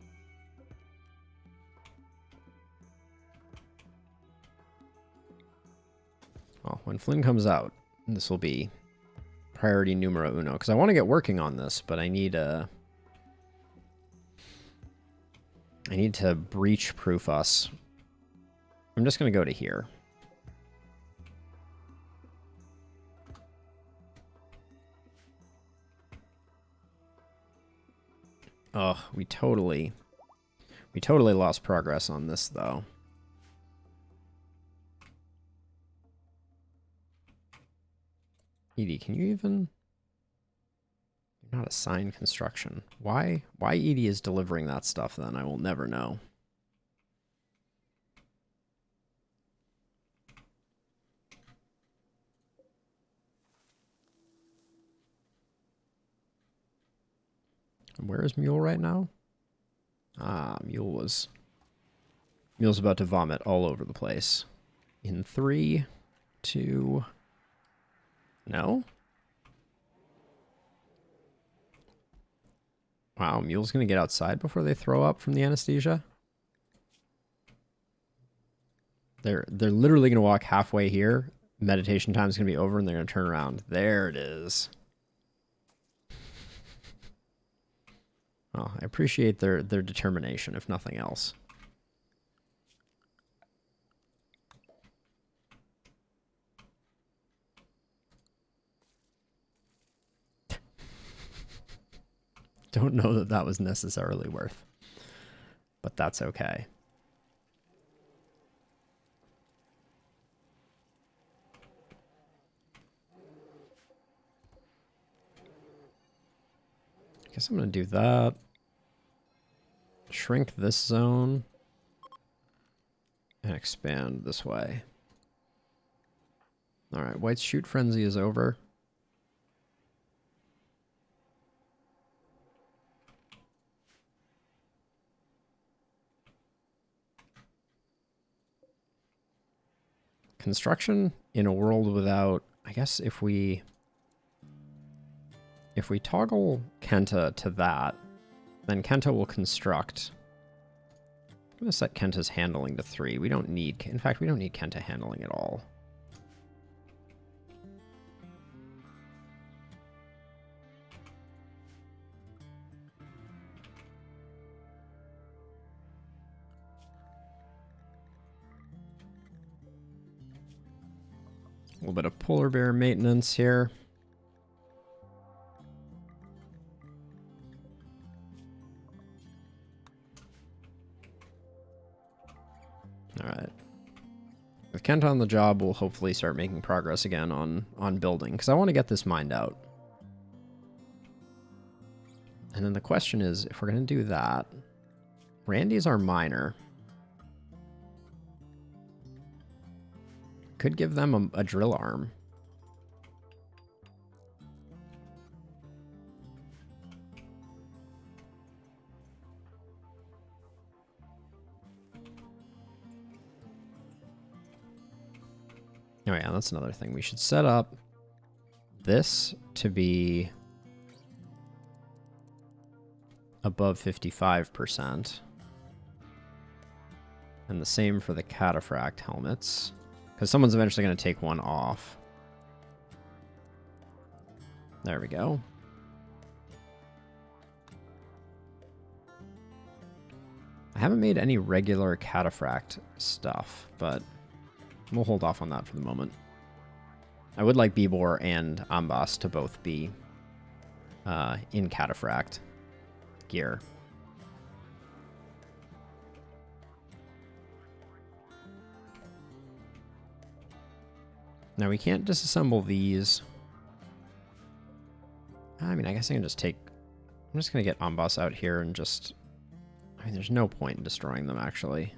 Well, when Flynn comes out, this will be priority numero uno. Because I want to get working on this, but I need to breach proof us. I'm just going to go to here. Oh, we totally lost progress on this, though. Edie, can you even... You're not assigned construction. Why Edie is delivering that stuff, then? I will never know. Where is Mule right now? Ah, Mule's about to vomit all over the place. In 3, 2... No? Wow, Mule's gonna get outside before they throw up from the anesthesia? They're literally gonna walk halfway here. Meditation time's gonna be over and they're gonna turn around. There it is. Well, I appreciate their determination, if nothing else. Don't know that that was necessarily worth, but that's okay. I guess I'm going to do that. Shrink this zone and expand this way. All right, White's shoot frenzy is over. Construction in a world without, I guess if we toggle Kenta to that, then Kenta will construct. I'm going to set Kenta's handling to 3. We don't need, in fact, we don't need Kenta handling at all. A little bit of polar bear maintenance here. All right. Kent on the job, we'll hopefully start making progress again on building, because I want to get this mined out. And then the question is, if we're going to do that, Randy's our miner. Could give them a drill arm. Oh yeah, that's another thing. We should set up this to be above 55%. And the same for the cataphract helmets. Because someone's eventually going to take one off. There we go. I haven't made any regular cataphract stuff, but we'll hold off on that for the moment. I would like Bibor and Ambas to both be in cataphract gear. Now we can't disassemble these. I mean, I guess I can just take... I'm just going to get Ambas out here and just... I mean, there's no point in destroying them, actually.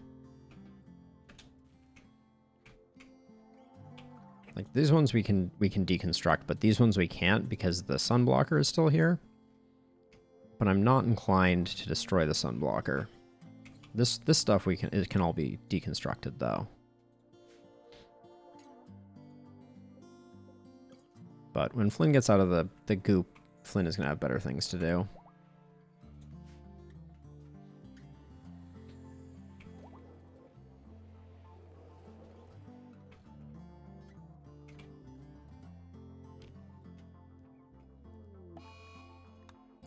Like, these ones we can deconstruct, but these ones we can't because the sunblocker is still here. But I'm not inclined to destroy the sunblocker. This stuff it can all be deconstructed, though. But when Flynn gets out of the goop, Flynn is going to have better things to do.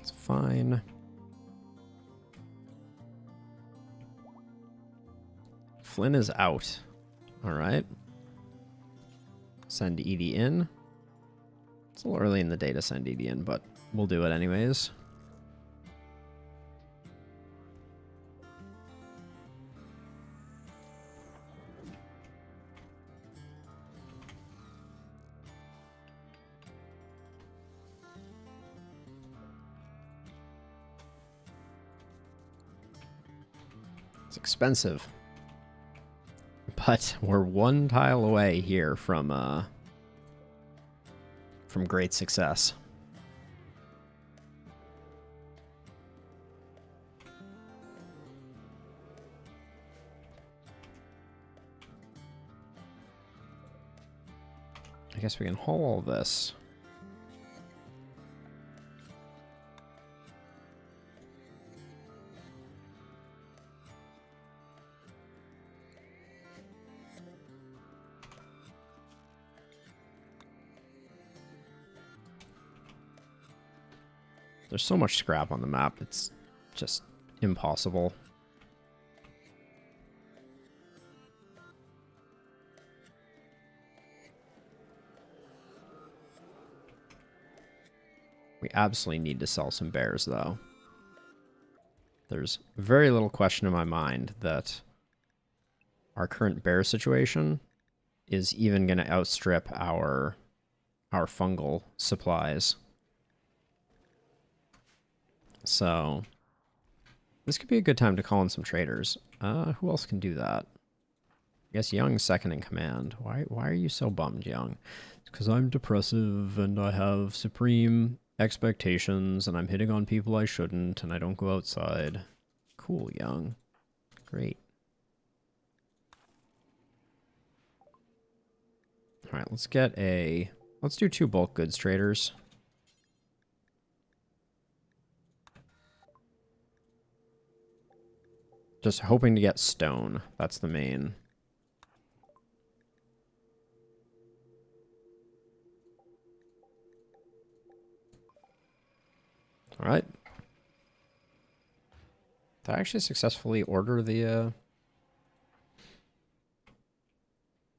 It's fine. Flynn is out. All right. Send Edie in. It's a little early in the day to send Edie in, but we'll do it anyways. It's expensive, but we're one tile away here from great success. I guess we can haul all this. There's so much scrap on the map, it's just impossible. We absolutely need to sell some bears, though. There's very little question in my mind that our current bear situation is even going to outstrip our fungal supplies. So this could be a good time to call in some traders. Who else can do that? I guess Young's second in command. Why are you so bummed, Young? It's because I'm depressive and I have supreme expectations and I'm hitting on people I shouldn't and I don't go outside. Cool, Young. Great. All right, let's do 2 bulk goods traders. Just hoping to get stone. That's the main. All right. Did I actually successfully order the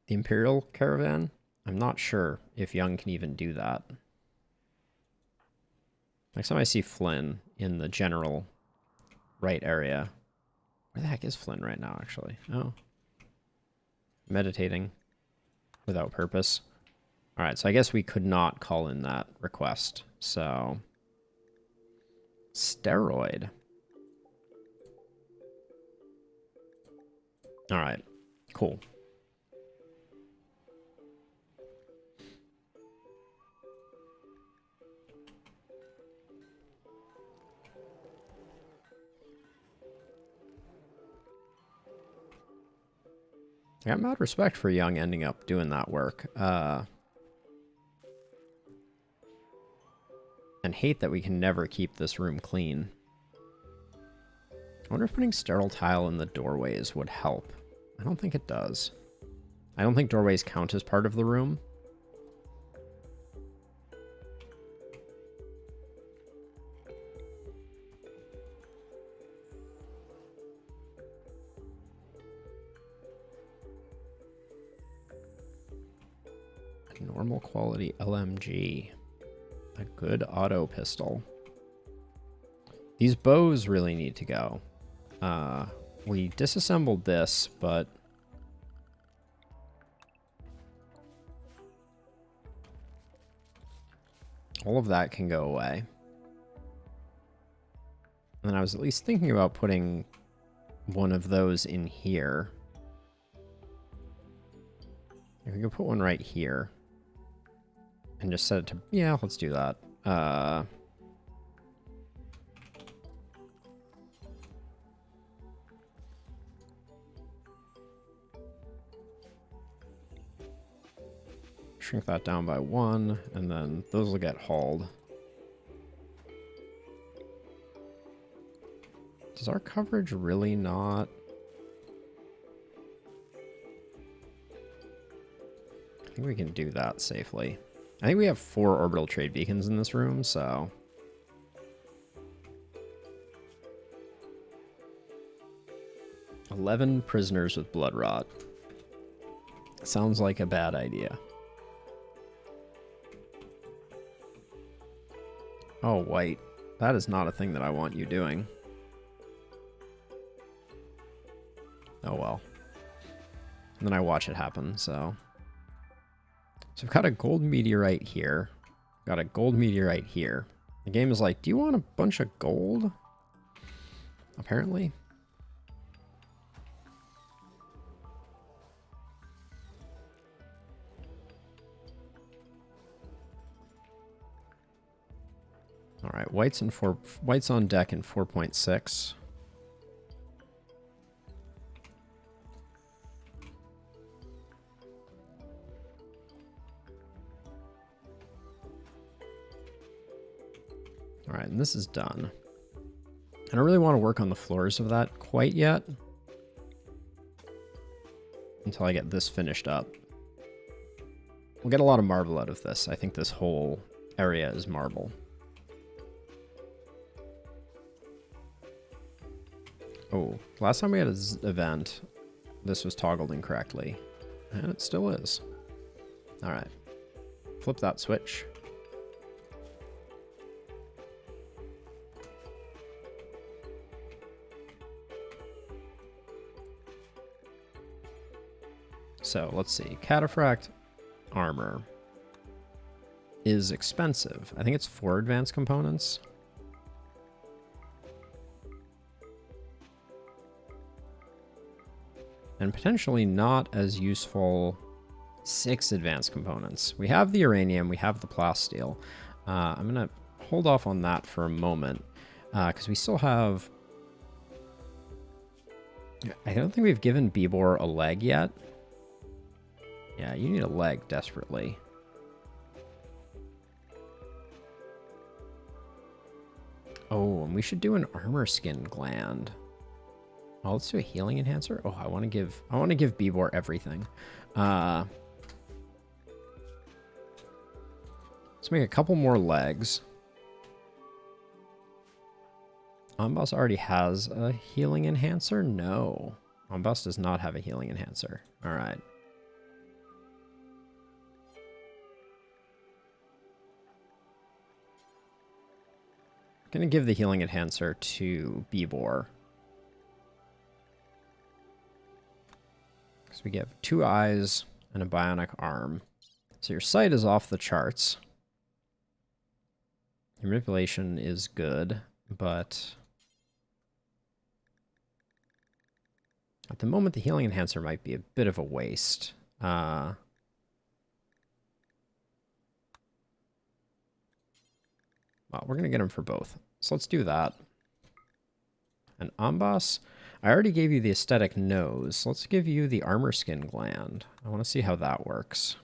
Imperial caravan? I'm not sure if Young can even do that. Next time I see Flynn in the general right area. Where the heck is Flynn right now, actually? Oh. Meditating. without purpose. All right, so I guess we could not call in that request. So, steroid. All right, cool. I got mad respect for Young ending up doing that work. And hate that we can never keep this room clean. I wonder if putting sterile tile in the doorways would help. I don't think it does. I don't think doorways count as part of the room. A normal quality LMG. A good auto pistol. These bows really need to go. We disassembled this, but all of that can go away. And then I was at least thinking about putting one of those in here. If we could put one right here. And just set it to... Yeah, let's do that. Shrink that down by 1, and then those will get hauled. Does our coverage really not... I think we can do that safely. I think we have 4 orbital trade beacons in this room, so... "11 prisoners with blood rot." Sounds like a bad idea. Oh, White. That is not a thing that I want you doing. Oh, well. And then I watch it happen, so... So I've got a gold meteorite here. Got a gold meteorite here. The game is like, do you want a bunch of gold? Apparently. All right, white's on deck in 4.6. All right, and this is done. I don't really want to work on the floors of that quite yet. Until I get this finished up. We'll get a lot of marble out of this. I think this whole area is marble. Oh, last time we had an event, this was toggled incorrectly. And it still is. All right. Flip that switch. So let's see. Cataphract armor is expensive. I think it's 4 advanced components. And potentially not as useful 6 advanced components. We have the uranium, we have the plasteel. I'm going to hold off on that for a moment because we still have... I don't think we've given Bibor a leg yet. Yeah, you need a leg desperately. Oh, and we should do an armor skin gland. Oh, let's do a healing enhancer. Oh, I want to give Bibor everything. Let's make a couple more legs. Onboss already has a healing enhancer? No. Onboss does not have a healing enhancer. All right. I'm going to give the healing enhancer to Bibor. Because we get 2 eyes and a bionic arm. So your sight is off the charts. Your manipulation is good, but at the moment the healing enhancer might be a bit of a waste. Well, we're going to get him for both. So let's do that. An Amboss. I already gave you the aesthetic nose. So let's give you the armor skin gland. I want to see how that works.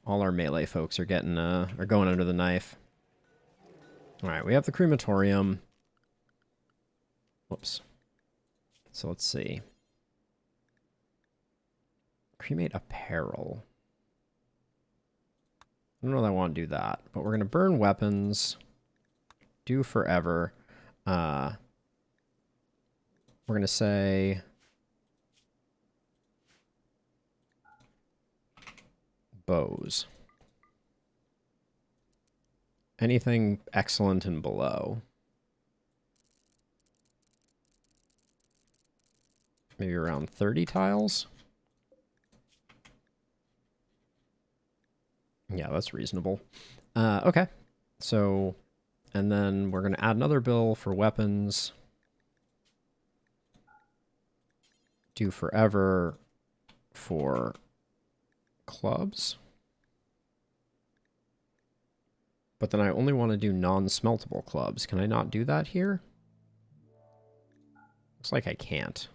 All our melee folks are getting are going under the knife. All right, we have the crematorium. Whoops. So let's see. Cremate apparel. I don't know that I want to do that, but we're going to burn weapons. Do forever. We're going to say bows. Anything excellent and below. Maybe around 30 tiles. Yeah, that's reasonable. Okay. So, and then we're going to add another bill for weapons. Do forever for clubs. But then I only want to do non-smeltable clubs. Can I not do that here? Looks like I can't.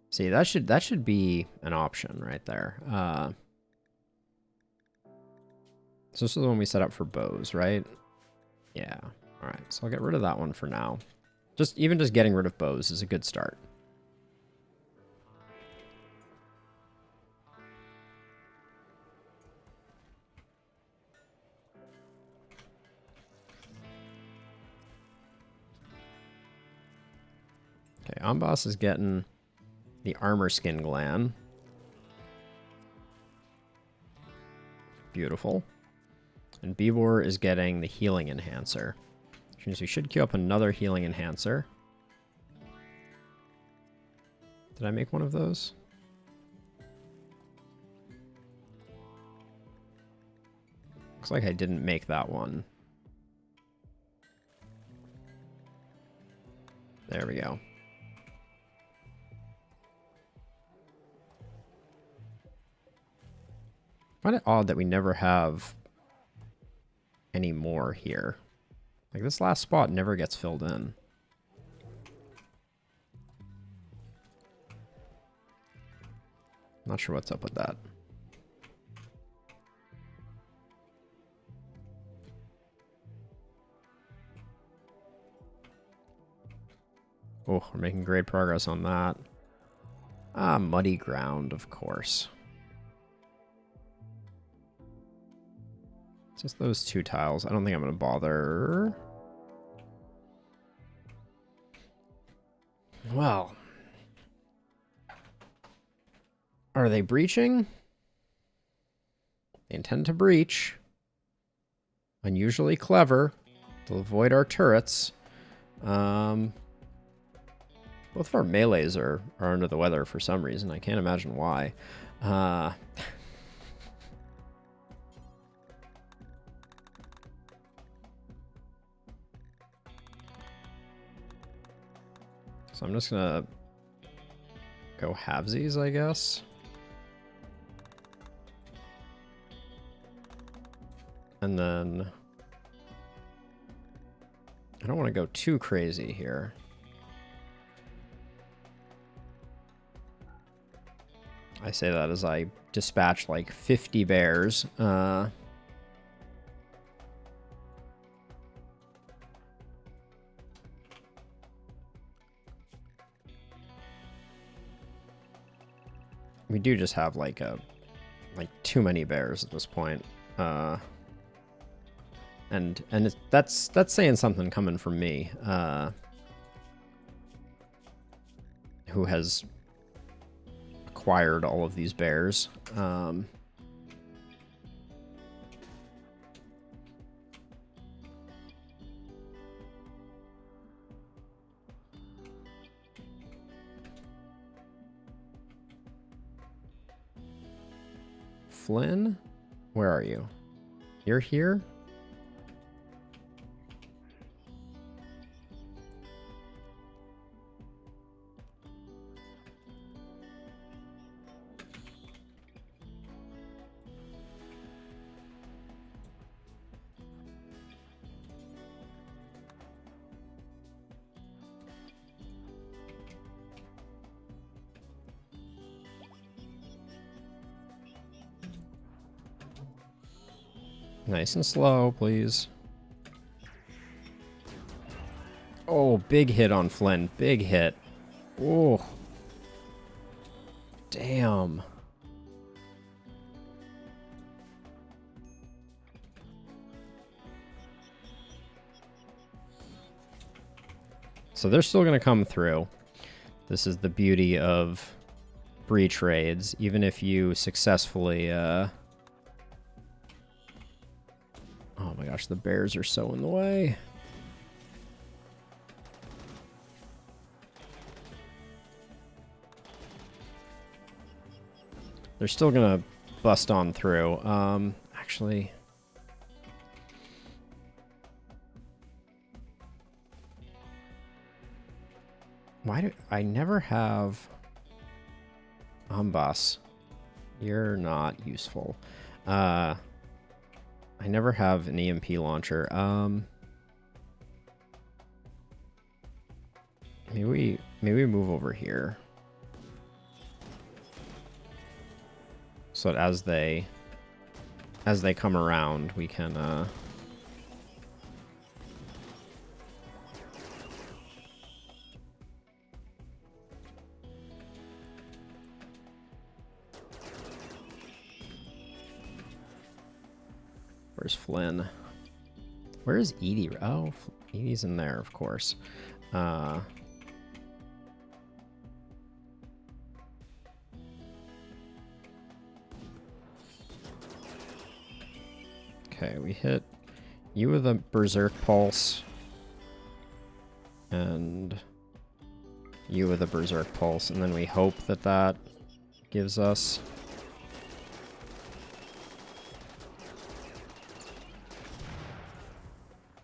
See, that should be an option right there. So this is the one we set up for bows, right? Yeah. All right. So I'll get rid of that one for now. Even just getting rid of bows is a good start. Okay, Amboss is getting the armor skin gland. Beautiful. And Bibor is getting the healing enhancer. Which means we should queue up another healing enhancer. Did I make one of those? Looks like I didn't make that one. There we go. I find it odd that we never have any more here. Like, this last spot never gets filled in. Not sure what's up with that. Oh, we're making great progress on that. Ah, muddy ground, of course. Just those two tiles. I don't think I'm going to bother. Well. Are they breaching? They intend to breach. Unusually clever. They'll avoid our turrets. Both of our melees are under the weather for some reason. I can't imagine why. So I'm just gonna go halvesies, I guess. And then I don't want to go too crazy here. I say that as I dispatch like 50 bears. We do just have like too many bears at this point. And that's saying something coming from me, who has acquired all of these bears. Flynn? Where are you? You're here? Nice and slow, please. Oh, big hit on Flynn. Big hit. Oh. Damn. So they're still going to come through. This is the beauty of breach raids. Even if you successfully... Oh my gosh, the bears are so in the way. They're still gonna bust on through. Actually... Why do I never have... Boss. You're not useful. I never have an EMP launcher. Maybe we move over here. So that as they come around, we can Where's Flynn? Where is Edie? Oh, Edie's in there, of course. Okay, we hit you with a Berserk Pulse. And you with a Berserk Pulse. And then we hope that that gives us...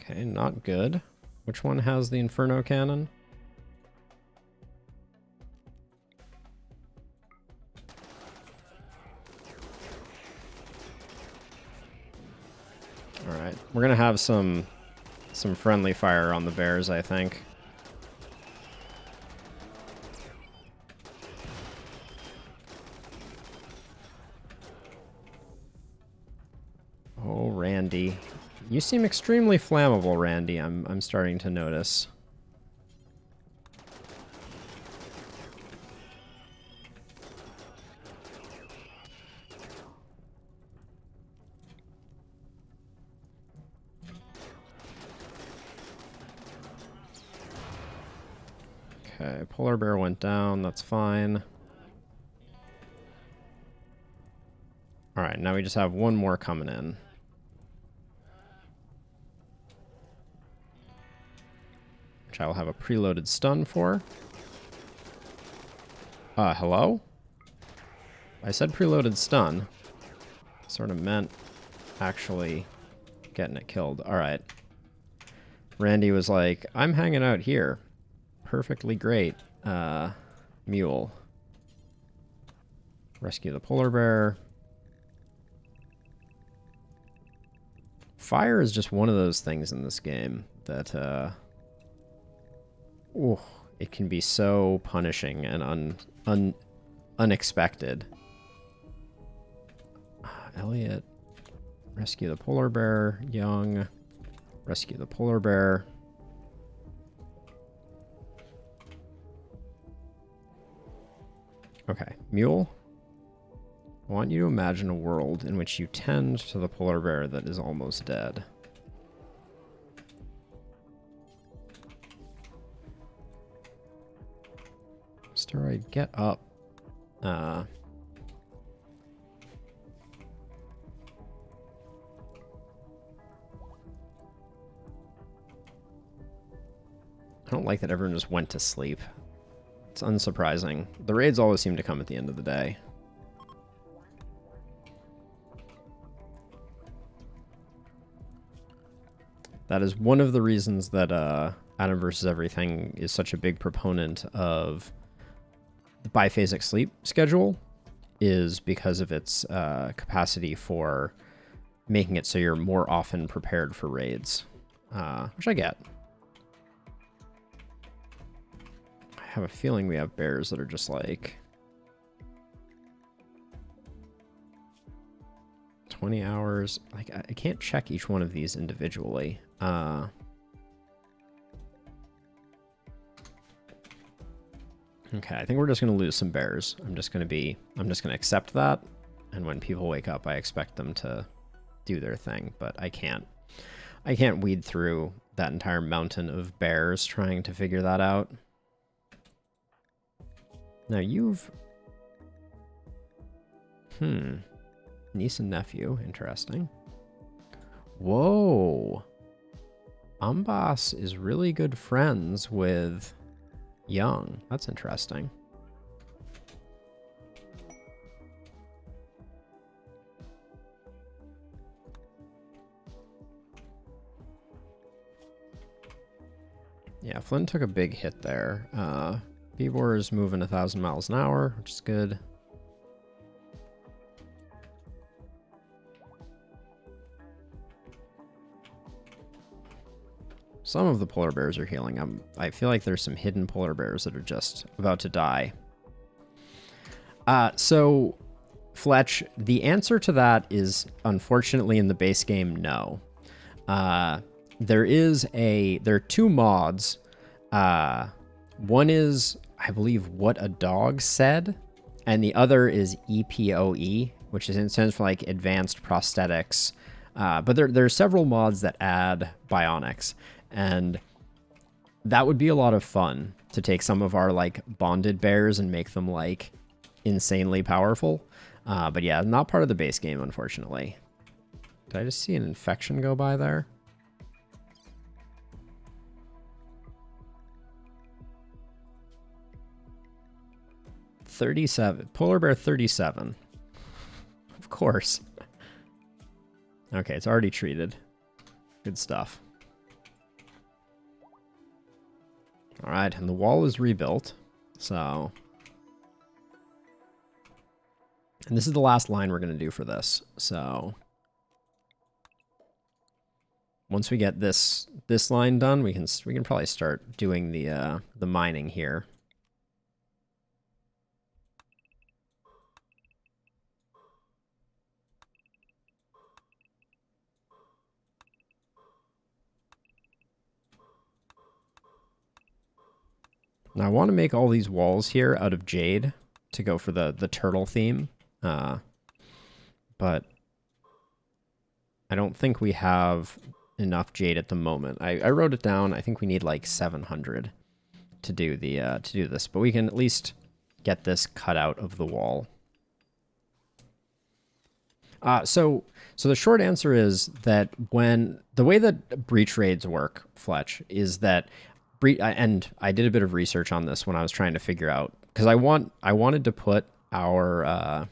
Okay, not good. Which one has the Inferno Cannon? Alright, we're gonna have some friendly fire on the bears, I think. Oh, Randy. You seem extremely flammable, Randy. I'm starting to notice. Okay, polar bear went down. That's fine. All right, now we just have one more coming in. Which I will have a preloaded stun for. Hello? I said preloaded stun. Sort of meant actually getting it killed. Alright. Randy was like, I'm hanging out here. Perfectly great. Mule. Rescue the polar bear. Fire is just one of those things in this game that, ooh, it can be so punishing and unexpected. Elliot, rescue the polar bear. Young, rescue the polar bear. Okay, Mule. I want you to imagine a world in which you tend to the polar bear that is almost dead. Steroid, get up. I don't like that everyone just went to sleep. It's unsurprising. The raids always seem to come at the end of the day. That is one of the reasons that Adam vs. Everything is such a big proponent of the biphasic sleep schedule, is because of its capacity for making it so you're more often prepared for raids, which I get. I have a feeling we have bears that are just like 20 hours. Like, I can't check each one of these individually. Okay, I think we're just going to lose some bears. I'm just going to accept that. And when people wake up, I expect them to do their thing, but I can't weed through that entire mountain of bears trying to figure that out. Now niece and nephew, interesting. Whoa. Ambas is really good friends with Young. That's interesting. Yeah, Flynn took a big hit there. Bebor is moving 1,000 miles an hour, which is good. Some of the polar bears are healing. I feel like there's some hidden polar bears that are just about to die. So, Fletch, the answer to that is, unfortunately, in the base game, no. There are two mods. One is, I believe, What a Dog Said, and the other is EPOE, which is in sense for like advanced prosthetics. But there are several mods that add bionics, and that would be a lot of fun to take some of our like bonded bears and make them like insanely powerful. But yeah, not part of the base game, unfortunately. Did I just see an infection go by there? Polar bear 37. Of course. Okay, it's already treated. Good stuff. All right, and the wall is rebuilt. So, and this is the last line we're going to do for this. So, once we get this line done, we can probably start doing the mining here. Now I want to make all these walls here out of jade to go for the turtle theme, but I don't think we have enough jade at the moment. I wrote it down. I think we need like 700 to do this, but we can at least get this cut out of the wall. So the short answer is that the way that breach raids work, Fletch, is that and I did a bit of research on this when I was trying to figure out, because I wanted to put our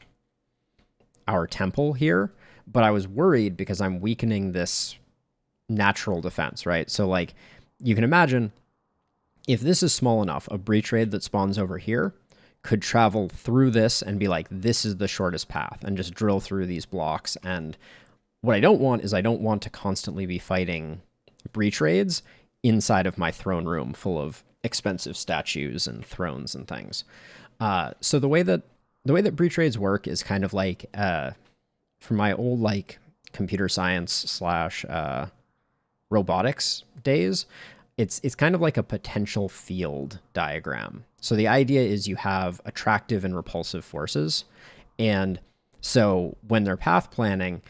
temple here, but I was worried because I'm weakening this natural defense, right? So like you can imagine if this is small enough, a breach raid that spawns over here could travel through this and be like, this is the shortest path, and just drill through these blocks. And what I don't want is I don't want to constantly be fighting breach raids inside of my throne room full of expensive statues and thrones and things. So the way that breach raids work is kind of like, from my old like computer science / robotics days, it's kind of like a potential field diagram. So the idea is you have attractive and repulsive forces. And so when they're path planning,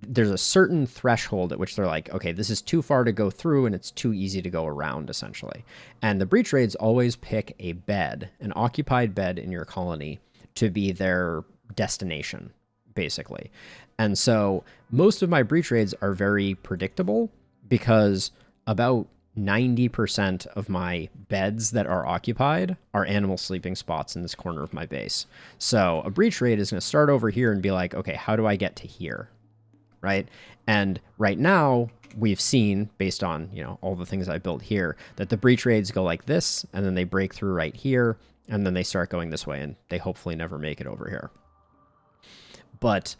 there's a certain threshold at which they're like, okay, this is too far to go through and it's too easy to go around, essentially. And the breach raids always pick a bed, an occupied bed in your colony, to be their destination, basically. And so most of my breach raids are very predictable because about 90% of my beds that are occupied are animal sleeping spots in this corner of my base. So a breach raid is going to start over here and be like, okay, how do I get to here? right? And right now, we've seen, based on, you know, all the things I built here, that the breach raids go like this, and then they break through right here, and then they start going this way, and they hopefully never make it over here. But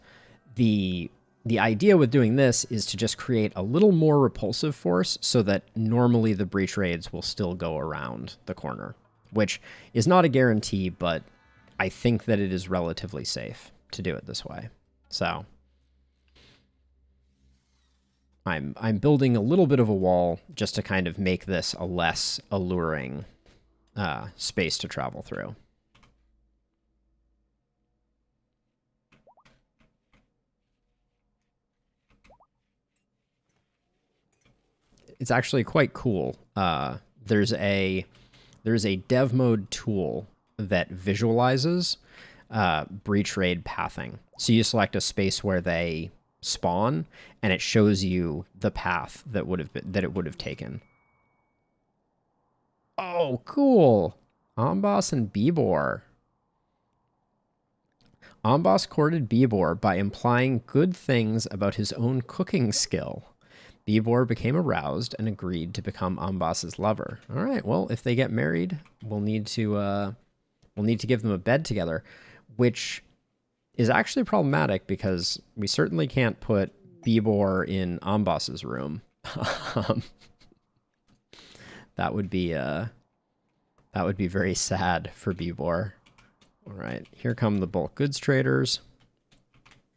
the idea with doing this is to just create a little more repulsive force so that normally the breach raids will still go around the corner, which is not a guarantee, but I think that it is relatively safe to do it this way. So I'm building a little bit of a wall just to kind of make this a less alluring space to travel through. It's actually quite cool. There's a dev mode tool that visualizes breach raid pathing. So you select a space where they spawn, and it shows you the path that it would have taken. Oh, cool! Amboss and Bibor. Amboss courted Bibor by implying good things about his own cooking skill. Bibor became aroused and agreed to become Amboss's lover. All right, well, if they get married, we'll need to give them a bed together, which is actually problematic because we certainly can't put Bibor in Amboss's room. That would be very sad for Bibor. All right, here come the bulk goods traders.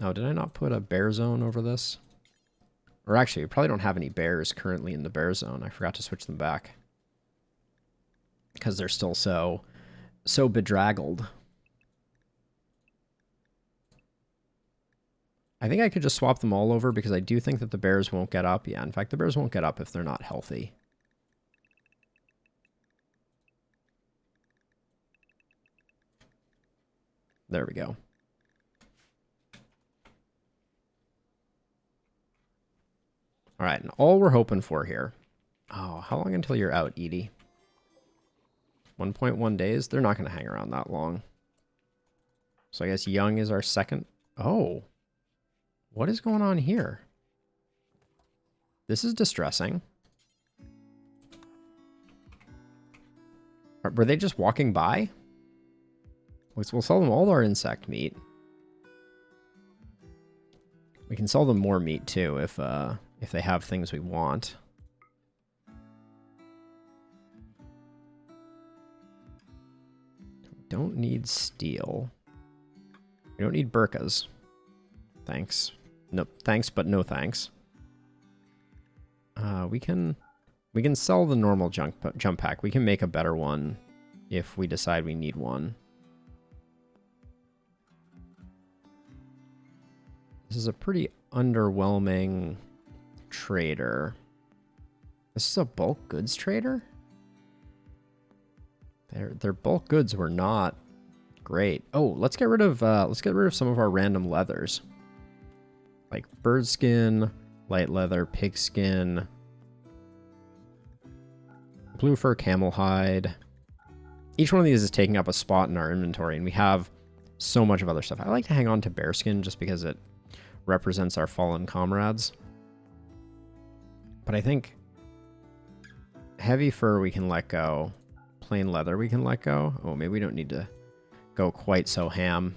Oh, did I not put a bear zone over this? Or actually, we probably don't have any bears currently in the bear zone. I forgot to switch them back because they're still so bedraggled. I think I could just swap them all over because I do think that the bears won't get up. Yeah, in fact, the bears won't get up if they're not healthy. There we go. All right, and all we're hoping for here. Oh, how long until you're out, Edie? 1.1 days? They're not going to hang around that long. So I guess Young is our second. Oh. What is going on here? This is distressing. Were they just walking by? We'll sell them all our insect meat. We can sell them more meat too if they have things we want. We don't need steel. We don't need burkas. Thanks. Nope. Thanks, but no thanks. We can sell the normal jump pack. We can make a better one if we decide we need one. This is a pretty underwhelming trader. This is a bulk goods trader? Their bulk goods were not great. Oh, let's get rid of some of our random leathers. Like bird skin, light leather, pig skin, blue fur, camel hide. Each one of these is taking up a spot in our inventory, and we have so much of other stuff. I like to hang on to bear skin just because it represents our fallen comrades. But I think heavy fur we can let go. Plain leather we can let go. Oh, maybe we don't need to go quite so ham.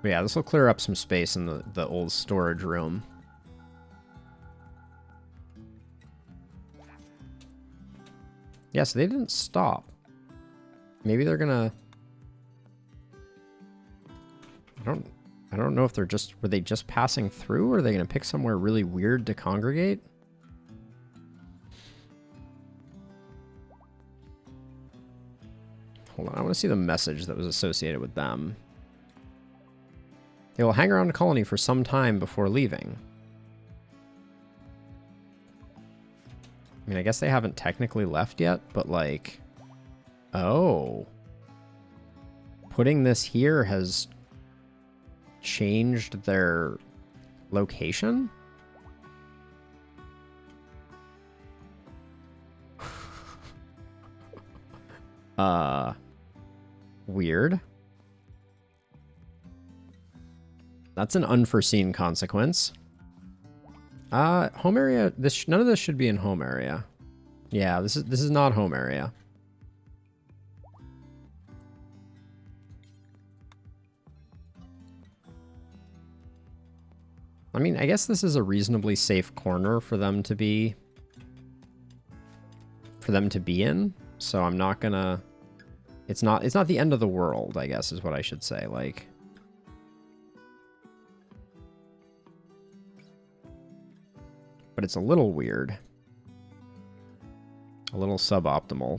But yeah, this will clear up some space in the old storage room. Yeah, so they didn't stop. Maybe they're gonna... I don't know if were they just passing through, or are they gonna pick somewhere really weird to congregate? Hold on, I want to see the message that was associated with them. They will hang around the colony for some time before leaving. I mean, I guess they haven't technically left yet, but like... Oh. Putting this here has changed their location? Weird. That's an unforeseen consequence. Home area. None of this should be in home area. Yeah, this is not home area. I mean, I guess this is a reasonably safe corner for them to be in. So I'm not gonna. It's not the end of the world, I guess, is what I should say. Like. But it's a little weird. A little suboptimal.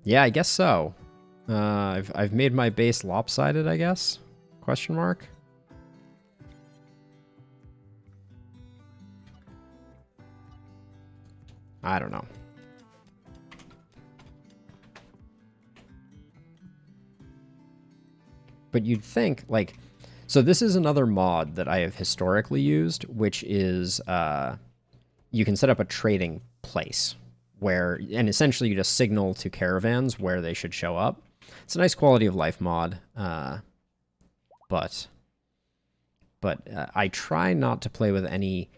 Yeah, I guess so. I've made my base lopsided, I guess? Question mark? I don't know. But you'd think, like... So this is another mod that I have historically used, which is you can set up a trading place where, and essentially you just signal to caravans where they should show up. It's a nice quality of life mod, but I try not to play with any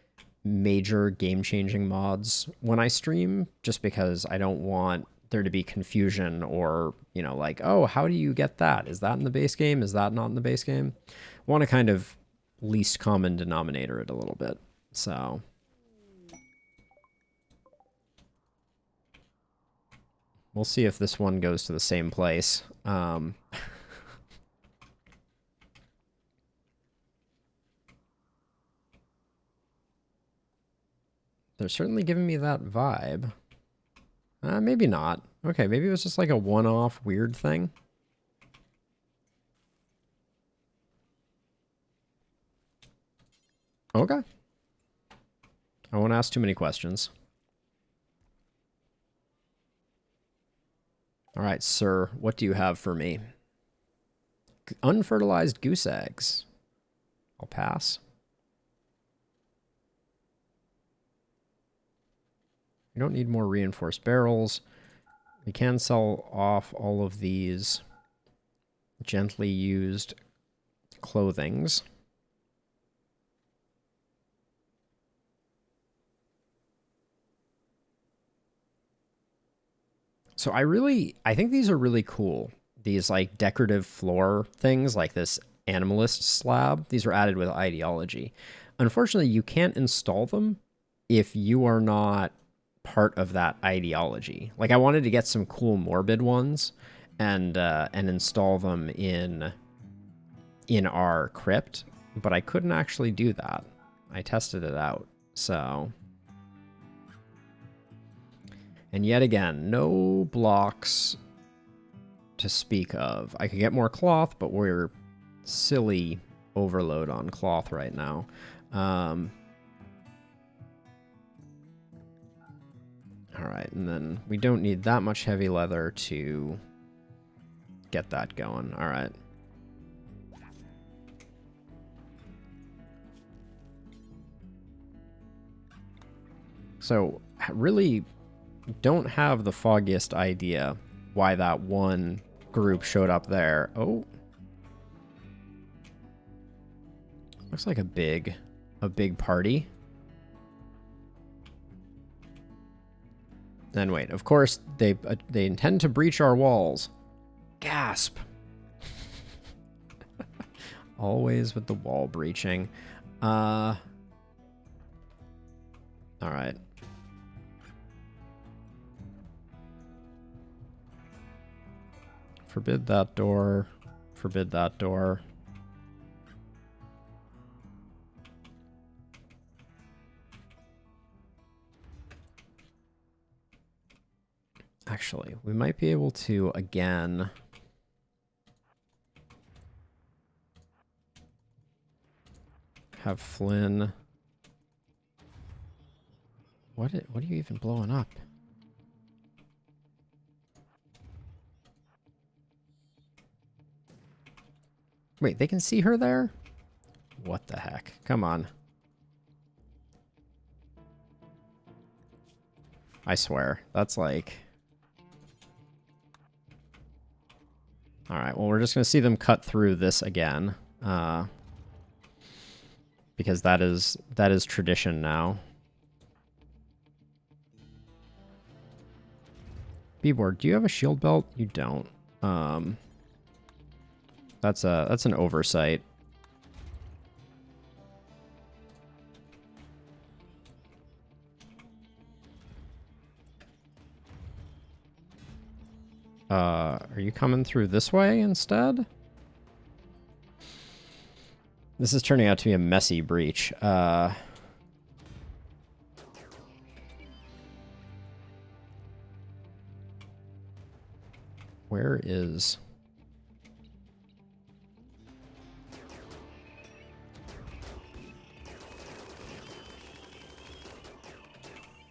major game-changing mods when I stream, just because I don't want there to be confusion or, you know, like, oh, how do you get that? Is that in the base game? Is that not in the base game? I want to kind of least common denominator it a little bit. So we'll see if this one goes to the same place. They're certainly giving me that vibe. Maybe not. Okay, maybe it was just like a one-off weird thing. Okay. I won't ask too many questions. All right, sir, what do you have for me? Unfertilized goose eggs. I'll pass. We don't need more reinforced barrels. We can sell off all of these gently used clothings. So I think these are really cool. These like decorative floor things like this animalist slab. These are added with ideology. Unfortunately, you can't install them if you are not part of that ideology. Like I wanted to get some cool morbid ones and install them in our crypt, but I couldn't actually do that. I tested it out. So, and yet again, no blocks to speak of. I could get more cloth, but we're silly overload on cloth right now. All right, and then we don't need that much heavy leather to get that going. All right. So, really don't have the foggiest idea why that one group showed up there. Oh. Looks like a big party. Then wait, of course they intend to breach our walls. Gasp. Always with the wall breaching. All right. Forbid that door. Forbid that door. Actually, we might be able to, again, have Flynn... What are you even blowing up? Wait, they can see her there? What the heck? Come on. I swear, that's like... All right, well, we're just going to see them cut through this again. Because that is tradition now. B-board, do you have a shield belt? You don't. That's an oversight. Are you coming through this way instead? This is turning out to be a messy breach. Where is...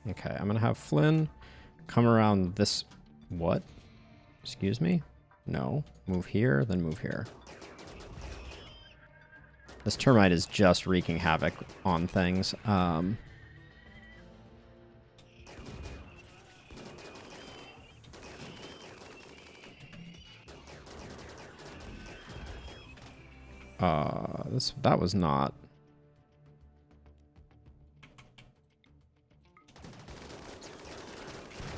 Okay, I'm gonna have Flynn come around this... What? Excuse me? No. Move here, then move here. This termite is just wreaking havoc on things. That was not...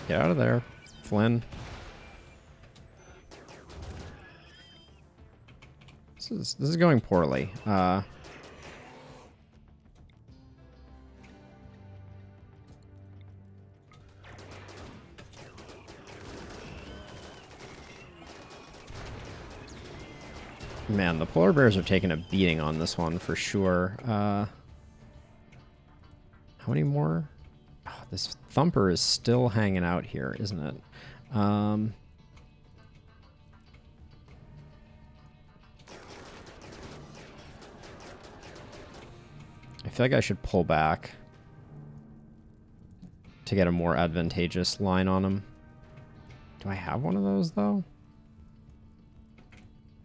Get out of there, Flynn. This is going poorly. Man, the polar bears are taking a beating on this one for sure. How many more? Oh, this thumper is still hanging out here, isn't it? I feel like I should pull back to get a more advantageous line on him. Do I have one of those, though?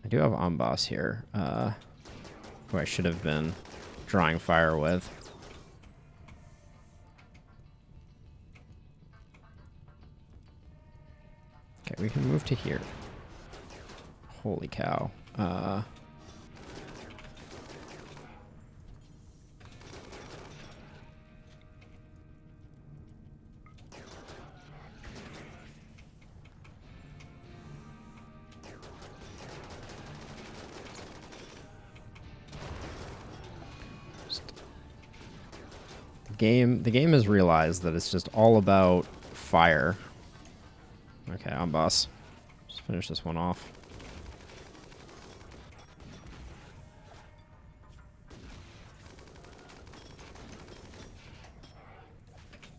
I do have Amboss here, who I should have been drawing fire with. Okay, we can move to here. Holy cow. The game has realized that it's just all about fire. Okay, I'm boss. Just finish this one off.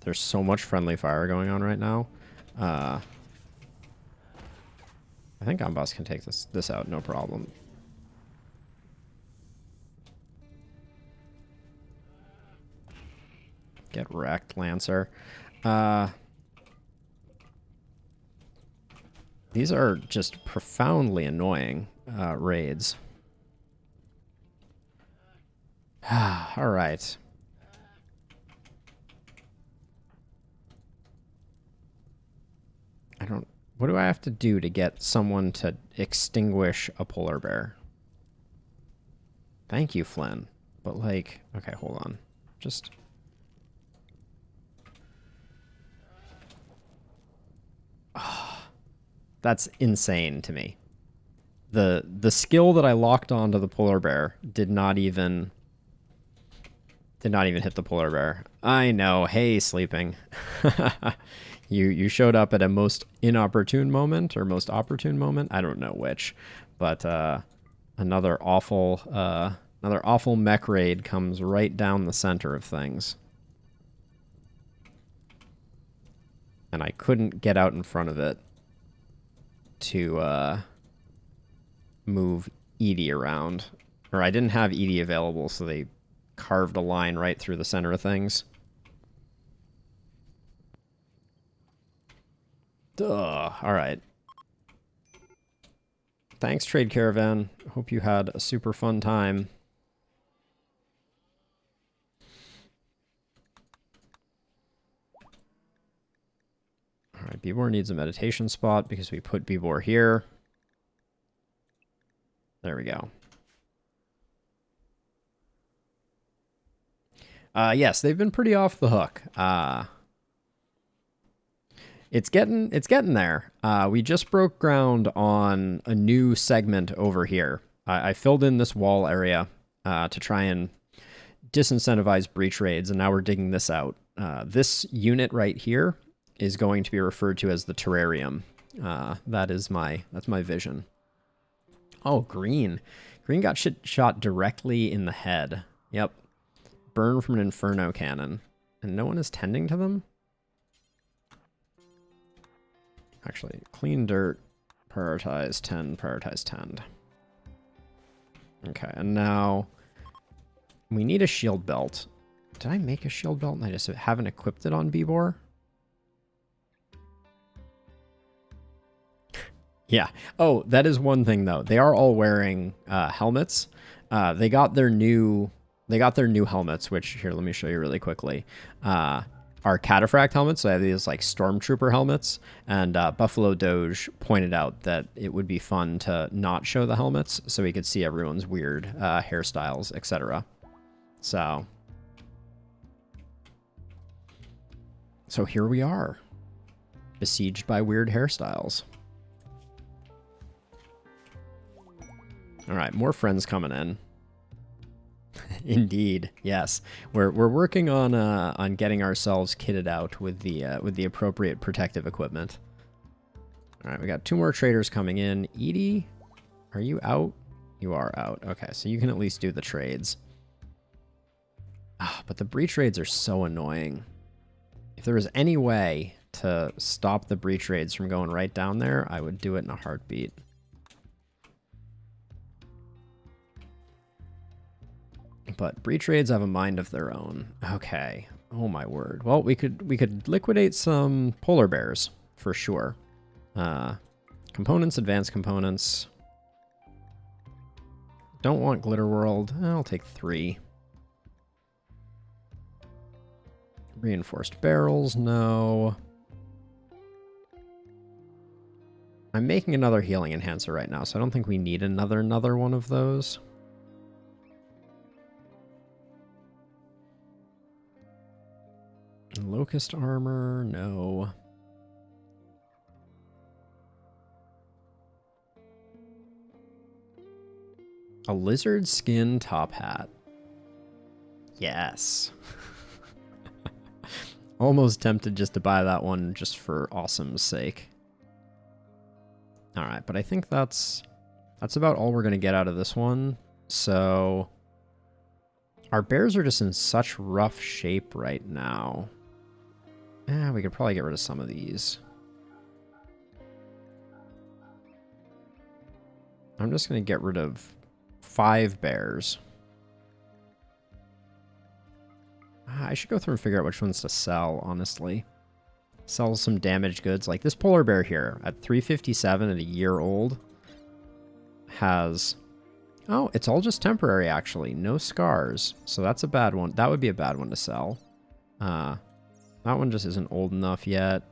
There's so much friendly fire going on right now. I think Amboss can take this out, no problem. Get wrecked, Lancer. These are just profoundly annoying raids. All right. What do I have to do to get someone to extinguish a polar bear? Thank you, Flynn. But like, okay, hold on. Just... That's insane to me. The skill that I locked onto the polar bear did not even hit the polar bear. I know. Hey, sleeping. You showed up at a most inopportune moment or most opportune moment. I don't know which, but another awful mech raid comes right down the center of things, and I couldn't get out in front of it to move Edie around, or I didn't have Edie available, so they carved a line right through the center of things. Duh. All right. Thanks, Trade Caravan. Hope you had a super fun time. All right, Bibor needs a meditation spot because we put Bibor here. There we go. Yes, they've been pretty off the hook. It's getting there. We just broke ground on a new segment over here. I filled in this wall area to try and disincentivize breach raids, and now we're digging this out. This unit right here is going to be referred to as the terrarium. That's my vision. Oh, green. Green got shot directly in the head. Yep. Burn from an inferno cannon. And no one is tending to them? Actually, clean dirt, prioritize tend. Okay, and now we need a shield belt. Did I make a shield belt and I just haven't equipped it on Bibor? Yeah. Oh, that is one thing though. They are all wearing helmets. They got their new helmets, which here, let me show you really quickly. Are cataphract helmets. So I have these like stormtrooper helmets, and Buffalo Doge pointed out that it would be fun to not show the helmets so we could see everyone's weird hairstyles, etc. So here we are, besieged by weird hairstyles. All right, more friends coming in. Indeed, yes. We're working on getting ourselves kitted out with the appropriate protective equipment. All right, we got 2 more traders coming in. Edie, are you out? You are out. Okay, so you can at least do the trades. But the breach raids are so annoying. If there was any way to stop the breach raids from going right down there, I would do it in a heartbeat. But breach raids have a mind of their own. Okay. Oh my word. Well, we could liquidate some polar bears for sure. Components, advanced components. Don't want glitter world. I'll take 3. Reinforced barrels, no. I'm making another healing enhancer right now, so I don't think we need another one of those. Locust armor, no. A lizard skin top hat. Yes. Almost tempted just to buy that one just for awesome's sake. All right, but I think that's about all we're going to get out of this one. So our bears are just in such rough shape right now. We could probably get rid of some of these. I'm just going to get rid of 5 bears. I should go through and figure out which ones to sell, honestly. Sell some damaged goods. Like this polar bear here at 357 and a year old has... Oh, it's all just temporary, actually. No scars. So that's a bad one. That would be a bad one to sell. That one just isn't old enough yet.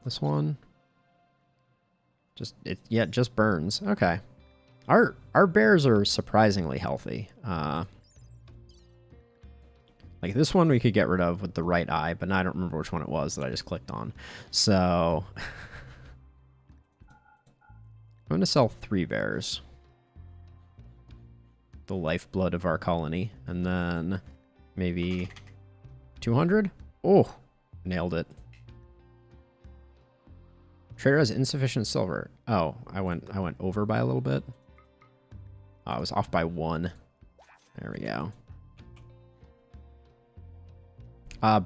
This one. It just burns. Okay. Our bears are surprisingly healthy. Like this one we could get rid of with the right eye, but now I don't remember which one it was that I just clicked on. So I'm going to sell 3 bears. The lifeblood of our colony. And then maybe 200? Oh, nailed it. Trader has insufficient silver. Oh, I went over by a little bit. Oh, I was off by 1. There we go.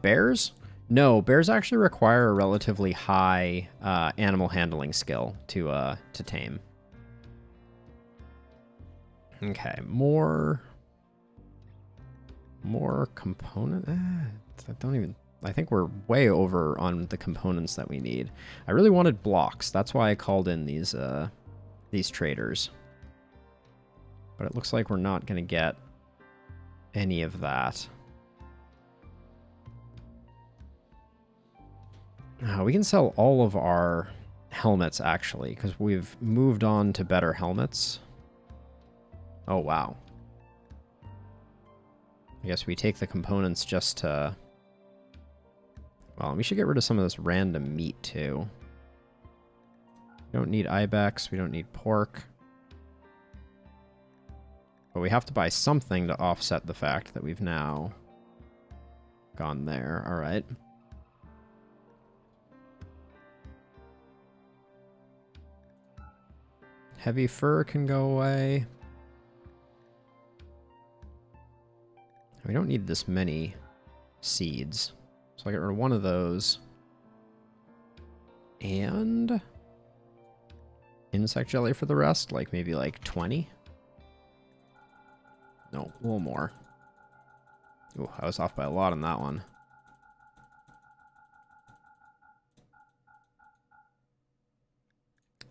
Bears? No, bears actually require a relatively high animal handling skill to tame. Okay, more component. I think we're way over on the components that we need. I really wanted blocks. That's why I called in these traders. But it looks like we're not going to get any of that. We can sell all of our helmets, actually, because we've moved on to better helmets. Oh, wow. I guess we take the components just to... Well, we should get rid of some of this random meat, too. We don't need ibex. We don't need pork. But we have to buy something to offset the fact that we've now gone there. All right. Heavy fur can go away. We don't need this many seeds. So I get rid of one of those. And insect jelly for the rest, like maybe like 20. No, a little more. Ooh, I was off by a lot on that one.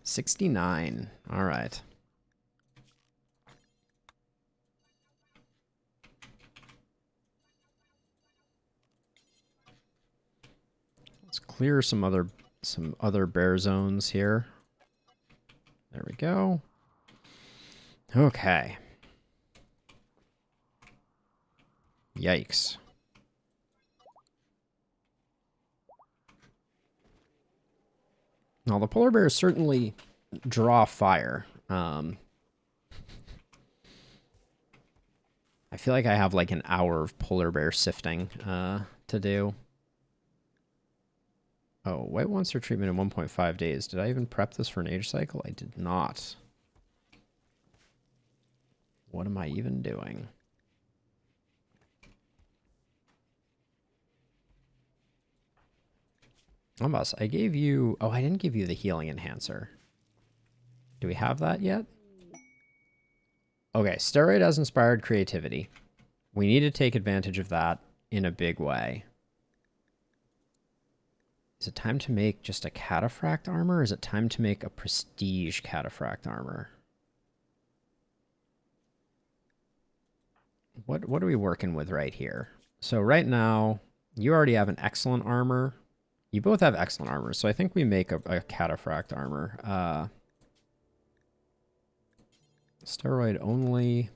$69. All right. Let's clear some other bear zones here. There we go. Okay. Yikes. Now, the polar bears certainly draw fire. I feel like I have like an hour of polar bear sifting to do. Oh, white monster treatment in 1.5 days. Did I even prep this for an age cycle? I did not. What am I even doing? Almost. I gave you... Oh, I didn't give you the healing enhancer. Do we have that yet? Okay, steroid has inspired creativity. We need to take advantage of that in a big way. Is it time to make just a cataphract armor, or is it time to make a prestige cataphract armor? What are we working with right here? So right now, you already have an excellent armor. You both have excellent armor, so I think we make a cataphract armor. Steroid only.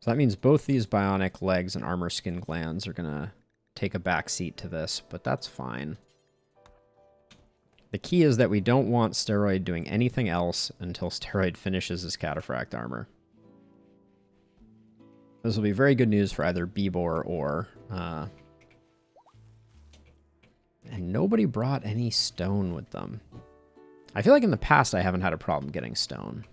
So that means both these bionic legs and armor skin glands are going to take a back seat to this, but that's fine. The key is that we don't want Steroid doing anything else until Steroid finishes his cataphract armor. This will be very good news for either Bebor or... And nobody brought any stone with them. I feel like in the past I haven't had a problem getting stone.